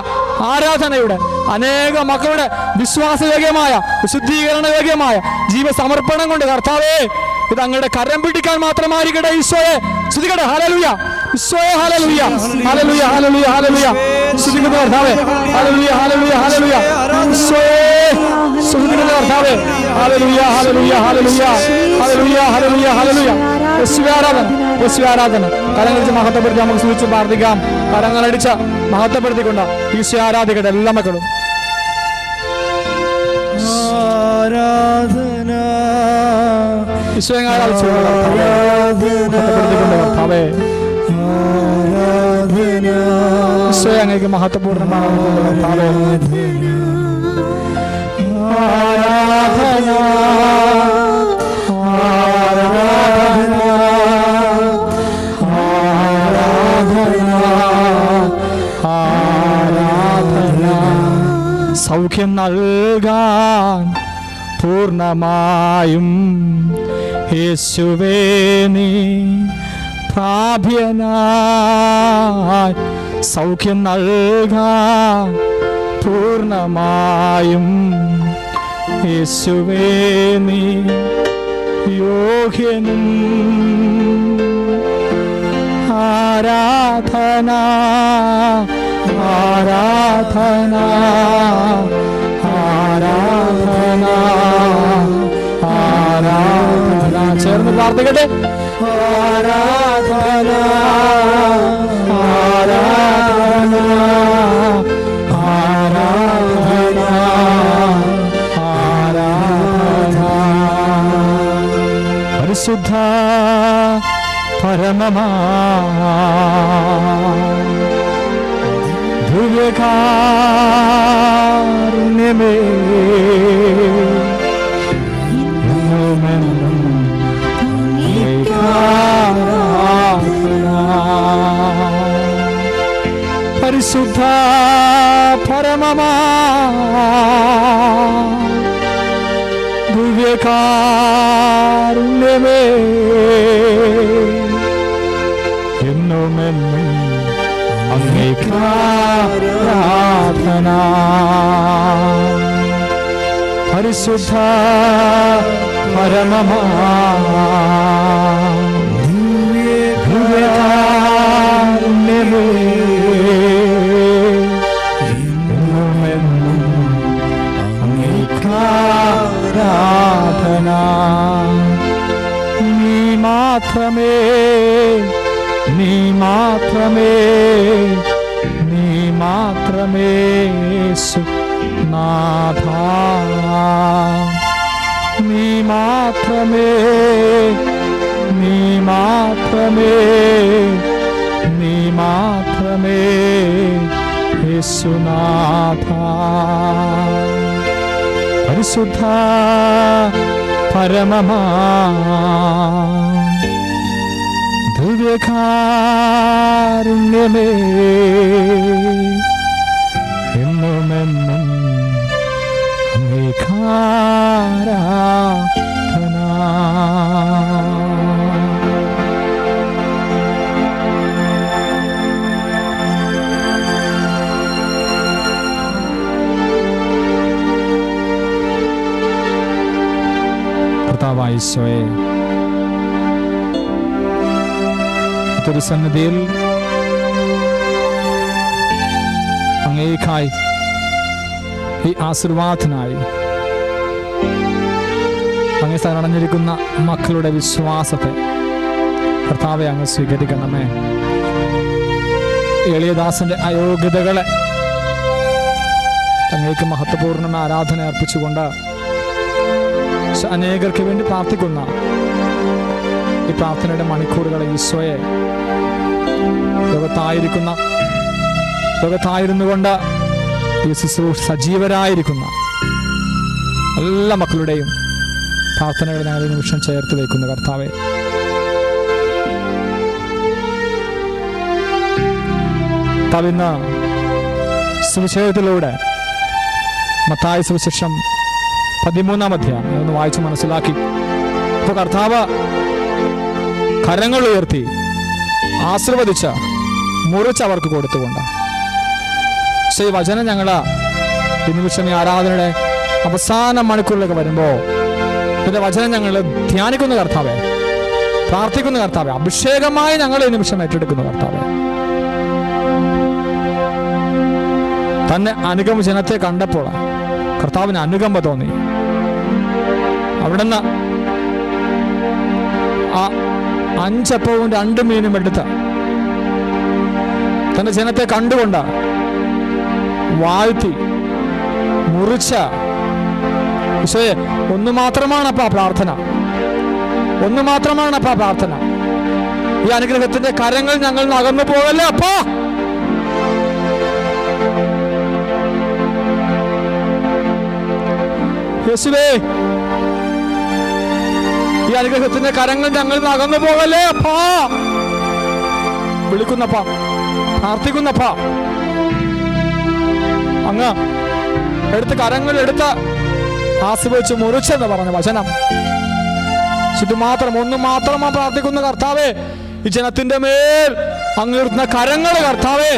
ആരാധനയുടെ, അനേക മക്കളുടെ വിശ്വാസയോഗ്യമായ, വിശുദ്ധീകരണയോഗ്യമായ ജീവസമർപ്പണം കൊണ്ട് കർത്താവേ, ഇത് അങ്ങയുടെ കരം പിടിക്കാൻ മാത്രമായിരിക്കട്ടെ ഈശോയെ. സ്തുതിക്കട്ടെ. ഹല്ലേലൂയ ഈശോയെ, ഹല്ലേലൂയ ഹല്ലേലൂയ ഹല്ലേലൂയ ഹല്ലേലൂയ. സ്തുതിക്കുന്നു കർത്താവേ, ഹല്ലേലൂയ ഹല്ലേലൂയ ഹല്ലേലൂയ. ഈശോയെ സ്തുതിക്കുന്നു കർത്താവേ, hallelujah hallelujah hallelujah hallelujah hallelujah hallelujah. യേശുവേ ആരാധന, യേശുവേ ആരാധന. കരങ്ങളടിച്ച് മഹത്വപ്പെടുത്തി നമുക്ക് സ്തുതിച്ച് പ്രാർത്ഥിക്കാം. കരങ്ങളടിച്ച് മഹത്വപ്പെടുത്തിക്കൊണ്ട് ഈശോ ആരാധിക്കട്ടെ എല്ലാ മക്കളും. ആരാധന ഈശോയെ ആരാധിച്ചുകൊണ്ട് കർത്താവേ, ഈശോയെ അങ്ങേക്ക് മഹത്വപൂർണ്ണമാണ് കർത്താവേ. ആരാധന ആരാധന ആരാധന. സൗഖ്യം നൽകാൻ പൂർണ്ണമായും യേശുവേ നീ പ്രാപ്യനായി. സൗഖ്യം നൽകാൻ പൂർണ്ണമായും യേശുവേ നീ യോഗ്യനും. ആരാധന ആരാധന ആരാധന ആരാധന. ചേർന്ന് പ്രാർത്ഥിക്കട്ടെ. ആരാധന ആരാധന ആരാധന ആരാധന. പരിശുദ്ധ പരമമാ ദിവ്യകാരുണ്യമേ എന്നുമെന്നും ആരാധന. പരിശുദ്ധ പരമമാ ദിവ്യകാരുണ്യമേ എന്നുമെന്നും അങ്ങേക്കാരാധന. പരിശുദ്ധ പരമമാ ദിവ്യകാരുണ്യമേ എന്നുമെന്നും അങ്ങേക്കാരാധന. നീ മാത്രമേ നീ മാത്രമേ നീ മാത്രമേ നാഥ. നീ മാത്രമേ നീ മാത്രമേ നീ മാത്രമേ യേശുനാഥ. പരിശുദ്ധ പരമമാ ദിവ്യകാരുണ്യമേ എന്നുമെന്നും അങ്ങേക്കാരാധന. കർത്താവായ ഈശോയെ, തിരുസന്നിധിയിൽ അങ്ങേക്കായി ഈ ആശീർവാദത്തിനായി അങ്ങേ അടഞ്ഞിരിക്കുന്ന മക്കളുടെ വിശ്വാസത്തെ കർത്താവെ അങ്ങ് സ്വീകരിക്കണമേ. എളിയദാസന്റെ അയോഗ്യതകളെ അങ്ങേക്ക് മഹത്വപൂർണ്ണ ആരാധന അർപ്പിച്ചുകൊണ്ട് അനേകർക്ക് വേണ്ടി പ്രാർത്ഥിക്കുന്ന ഈ പ്രാർത്ഥനയുടെ മണിക്കൂറുകളെ ഈശോയെ ലോകത്തായിരുന്നു കൊണ്ട് ഈ ശുശ്രൂഷ സജീവരായിരിക്കുന്ന എല്ലാ മക്കളുടെയും പ്രാർത്ഥനകൾ ഞങ്ങൾ ഈ നിമിഷം ചേർത്ത് വയ്ക്കുന്നു. കർത്താവെ, ഇന്ന് സുവിശേഷത്തിലൂടെ മത്തായി സുവിശേഷം 13-ാം അധ്യായം ഒന്ന് വായിച്ച് മനസ്സിലാക്കി. ഇപ്പോൾ കർത്താവ് കരങ്ങൾ ഉയർത്തി ആശീർവദിച്ച് മുറിച്ച് അവർക്ക് കൊടുത്തുകൊണ്ട് ഈ വചനം ഞങ്ങൾ ഈ നിമിഷം ഈ ആരാധനയുടെ അവസാന മണിക്കൂറിലേക്ക് വരുമ്പോൾ ഇതിന്റെ വചനം ഞങ്ങൾ ധ്യാനിക്കുന്ന കർത്താവെ, പ്രാർത്ഥിക്കുന്ന കർത്താവെ, അഭിഷേകമായി ഞങ്ങൾ ഈ നിമിഷം ഏറ്റെടുക്കുന്ന കർത്താവെ. തന്നെ അനുഗമ ജനത്തെ കണ്ടപ്പോൾ കർത്താവിന് അനുകമ്പ തോന്നി. അവിടുന്ന് ആ 5 അപ്പവും 2 മീനും എടുത്ത് തന്റെ ജനത്തെ കണ്ടുകൊണ്ട് വാഴ്ത്തി മുറിച്ച ഈശോയെ, ഒന്ന് മാത്രമാണപ്പാ പ്രാർത്ഥന, ഒന്ന് മാത്രമാണപ്പാ പ്രാർത്ഥന. ഈ അനുഗ്രഹത്തിന്റെ കരങ്ങൾ ഞങ്ങൾ അകന്നു പോകല്ലേ അപ്പാ. യേശുവേ, ഈ അനുഗ്രഹത്തിന്റെ കരങ്ങൾ ഞങ്ങളിൽ നിന്ന് അകന്നു പോകല്ലേ അപ്പാ. വിളിക്കുന്നപ്പാ, പ്രാർത്ഥിക്കുന്നപ്പാ. അങ്ങ് എടുത്ത് കരങ്ങൾ എടുത്ത് ആസ്വദിച്ച് മുറിച്ചെന്ന് പറഞ്ഞ വചനം ചുറ്റുമാത്രം ഒന്നു മാത്രമാ പ്രാർത്ഥിക്കുന്ന കർത്താവേ, ഈ ജനത്തിന്റെ മേൽ അങ്ങ് ഇടുന്ന കരങ്ങൾ കർത്താവേ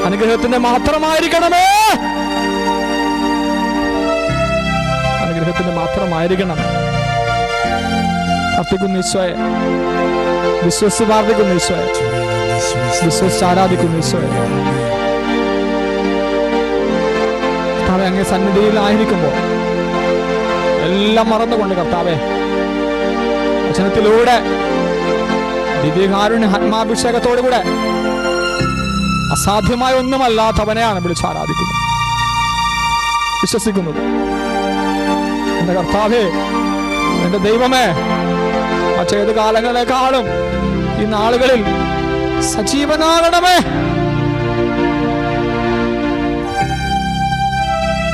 അനുഗ്രഹത്തിന്റെ മാത്രമായിരിക്കണമേ, അനുഗ്രഹത്തിന്റെ മാത്രമായിരിക്കണം. പ്രാർത്ഥിക്കുന്ന ഈശോയെ, വിശ്വസിച്ച് പ്രാർത്ഥിക്കുന്ന ഈശോയെ, വിശ്വസിച്ച് ആരാധിക്കുന്ന ഈശോയെ, കർത്താവെ അങ്ങേ സന്നിധിയിലായിരിക്കുമ്പോൾ എല്ലാം മറന്നുകൊണ്ട് കർത്താവെ വചനത്തിലൂടെ ദിവ്യകാരുണ്യ ആത്മാഭിഷേകത്തോടുകൂടെ അസാധ്യമായ ഒന്നുമല്ലാത്തവനെയാണ് വിളിച്ച് ആരാധിക്കുന്നത്, വിശ്വസിക്കുന്നത്. എന്റെ കർത്താവേ, എന്റെ ദൈവമേ, മറ്റേത് കാലങ്ങളെക്കാളും ഈ നാളുകളിൽ സജീവനാകണമേ.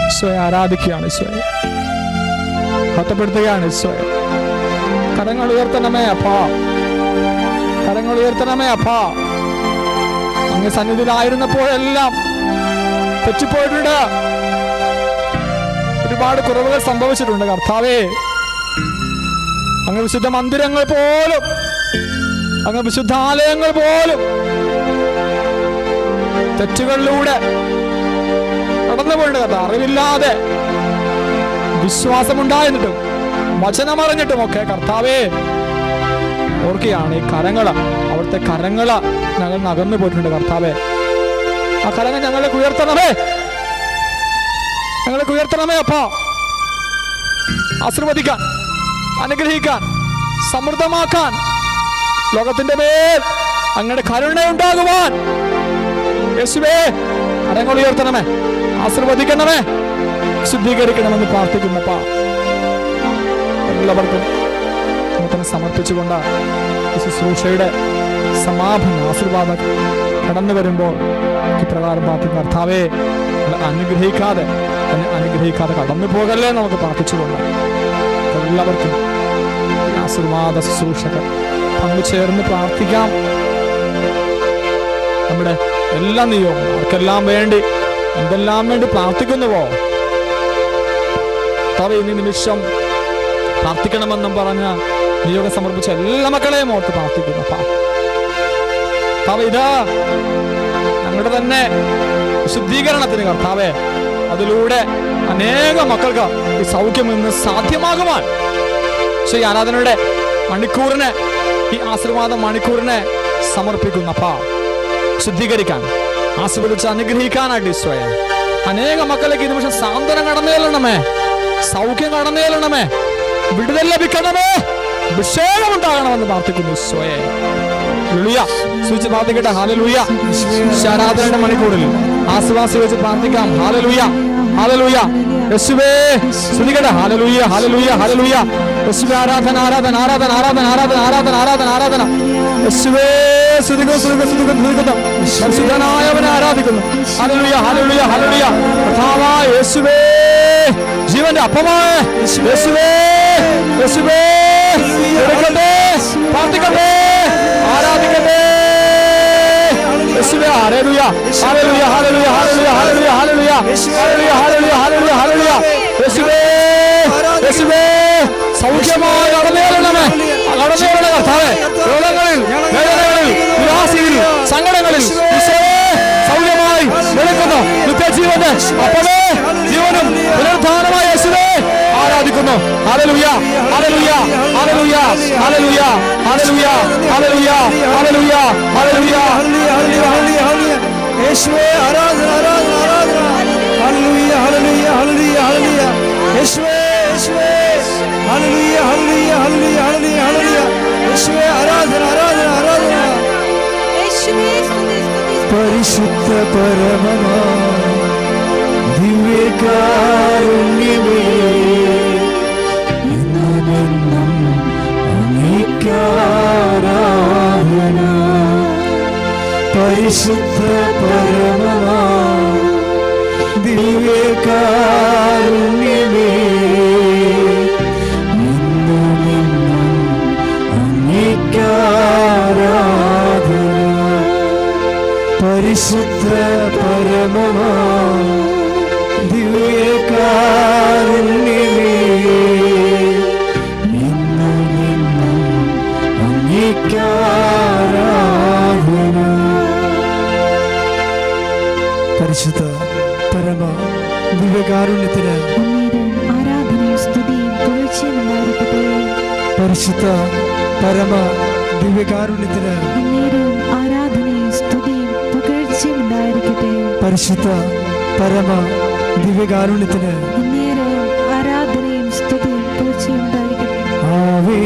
ഈശോയെ ആരാധിക്കുകയാണ്, ഈശോയെ ഹത്തപ്പെടുത്തുകയാണ്, ഈശോയെ കരങ്ങൾ ഉയർത്തണമേ അപ്പാ, കരങ്ങൾ ഉയർത്തണമേ അപ്പാ. അങ്ങ് സന്നിധിയിലായിരുന്നപ്പോഴെല്ലാം തെറ്റിപ്പോയിട്ടുണ്ട്, ഒരുപാട് കുറവുകൾ സംഭവിച്ചിട്ടുണ്ട് കർത്താവേ. അങ്ങ് വിശുദ്ധ മന്ദിരങ്ങൾ പോലും, അങ്ങ് വിശുദ്ധാലയങ്ങൾ പോലും തെറ്റുകളിലൂടെ കടന്നുപോയിട്ടുണ്ട് കർത്താവ്. അറിവില്ലാതെ വിശ്വാസമുണ്ടായിരുന്നിട്ടും വചനമറിഞ്ഞിട്ടും ഒക്കെ കർത്താവേ ഓർക്കുകയാണ് ഈ കരങ്ങള്, അവിടുത്തെ കരങ്ങള് ഞങ്ങൾ നകന്നു പോയിട്ടുണ്ട് കർത്താവേ. ആ കരങ്ങൾ ഞങ്ങളെ ഉയർത്തണമേ, ഞങ്ങളെ ഉയർത്തണമേ അപ്പാ. ആശീർവദിക്കാൻ, അനുഗ്രഹിക്കാൻ, സമൃദ്ധമാക്കാൻ, ലോകത്തിന്റെ മേൽ അങ്ങയുടെ കരുണയുണ്ടാകുവാൻ യേശുവേ കരങ്ങൾ ഉയർത്തണമേ, ആശീർവദിക്കണമേ, ശുദ്ധീകരിക്കണമെന്ന് പ്രാർത്ഥിക്കുന്നപ്പാ. എല്ലാവർക്കും നമുക്ക് സമർപ്പിച്ചുകൊണ്ട് ശുശ്രൂഷയുടെ സമാപന ആശീർവാദം കടന്നു വരുമ്പോൾ ഇപ്രകാരം പ്രാർത്ഥിക്കും, കർത്താവേ എന്നെ അനുഗ്രഹിക്കാതെ കടന്നു പോകല്ലേ നമുക്ക് പ്രാർത്ഥിച്ചുകൊണ്ട് എല്ലാവർക്കും ആശീർവാദ ശുശ്രൂഷകൾ പങ്കുചേർന്ന് പ്രാർത്ഥിക്കാം. നമ്മുടെ എല്ലാ നിയോഗങ്ങളും അവർക്കെല്ലാം വേണ്ടി എന്തെല്ലാം വേണ്ടി പ്രാർത്ഥിക്കുന്നുവോ കർത്താവേ, ഈ നിമിഷം പ്രാർത്ഥിക്കണമെന്നും പറഞ്ഞ് നിയോഗം സമർപ്പിച്ച എല്ലാ മക്കളെയും ഓർത്ത് പ്രാർത്ഥിക്കുന്നു. കർത്താവേ, ഇതാ ഞങ്ങളുടെ തന്നെ വിശുദ്ധീകരണത്തിന് കർത്താവേ, അതിലൂടെ അനേക മക്കൾക്ക് ഈ സൗഖ്യം ഇന്ന് സാധ്യമാകുവാൻ ഈ ആരാധനയുടെ മണിക്കൂറിനെ, ഈ ആശീർവാദ മണിക്കൂറിനെ സമർപ്പിക്കുന്നപ്പാ. ശുദ്ധീകരിക്കാൻ, ആശീർവദിച്ച് അനുഗ്രഹിക്കാനായിട്ട് ഈശോയെ അനേക മക്കളിലേക്ക് ഈ നിമിഷം സാന്ത്വനം കടന്നേലണമേ, സൗഖ്യം കടന്നേലണമേ, വിടുതൽ ലഭിക്കണമേ, അഭിഷേകം ഉണ്ടാകണമെന്ന് പ്രാർത്ഥിക്കുന്നു ഈശോയെ. ഹല്ലേലൂയ. സ്തുതിച്ച് പ്രാർത്ഥിക്കട്ടെ. ഹല്ലേലൂയ. ആരാധനയുടെ മണിക്കൂറിൽ ആശ്വാസം വെച്ച് പ്രാർത്ഥിക്കാം. Hallelujah, hallelujah. യേശുവേ സ്തുതിക്കട്ടെ. Hallelujah, hallelujah, hallelujah. യേശുവേ ആരാധന, ആരാധന, ആരാധന, ആരാധന, ആരാധന, ആരാധന, ആരാധന, ആരാധന. യേശുവേ സ്തുതിക്കുന്നു. പരിശുദ്ധനായവനെ ആരാധിക്കുന്നു. Hallelujah, hallelujah, hallelujah. കർത്താവായ യേശുവേ, ജീവന്റെ അപ്പമായ യേശുവേ, യേശുവേ എടുക്കട്ടെ, പ്രാർത്ഥിക്കട്ടെ, ആരാധിക്കട്ടെ. യേശുവേ hallelujah, hallelujah, hallelujah, hallelujah, hallelujah, hallelujah, hallelujah, hallelujah, hallelujah. യേശുവേ, യേശുവേ സൗഖ്യമായി കടന്നേലണമേ, കടന്നേലണ കർത്താവേ. രോഗങ്ങളിൽ, വേദനകളിൽ, നിരാശയിൽ, സങ്കടങ്ങളിൽ സൗഖ്യമായി വെളുക്കുന്നു നിത്യജീവന്റെ അപ്പമേ, ജീവനും പുനരുദ്ധാനമായ യേശുവേ ആരാധിക്കുന്നു. Hallelujah, hallelujah, hallelujah, hallelujah, hallelujah, hallelujah, hallelujah, hallelujah, hallelujah. യേശുവേ ആരാധന, ആരാധന, ആരാധന. Hallelujah, hallelujah, hallelujah, hallelujah. യേശുവേ, യേശുവേ hallelujah, hallelujah, hallelujah, hallelujah, hallelujah. യേശുവേ ആരാധന, ആരാധന, ആരാധന. പരിശുദ്ധ പരമമാ ദിവ്യകാരുണ്യമേ, എന്നും അങ്ങേക്കാരാധന. പരിശുദ്ധ പരമമാ ദിവ്യകാരുണ്യമേ, പരിശുദ്ധ പരമമാ ദിവ്യകാരുണ്യമേ, ഇന്നും എന്നും അങ്ങേക്കാരാധന. പരിശുദ്ധ പരമ ദിവ്യകാരുണ്യത്തിന് ആരാധനയും സ്തുതിയും പുകഴ്ചയും ഉണ്ടായിരിക്കട്ടെ. പരിശുദ്ധ പരമ ദിവ്യകാരുണ്യത്തിന് ആരാധനയും സ്തുതിയും പുകഴ്ചയും ഉണ്ടായിരിക്കട്ടെ. പരിശുദ്ധ പരമ ദിവ്യകാരുണ്യത്തിന് ആരാധനയും സ്തുതിയും പുകഴ്ചയും ഉണ്ടായിരിക്കട്ടെ. ആവേ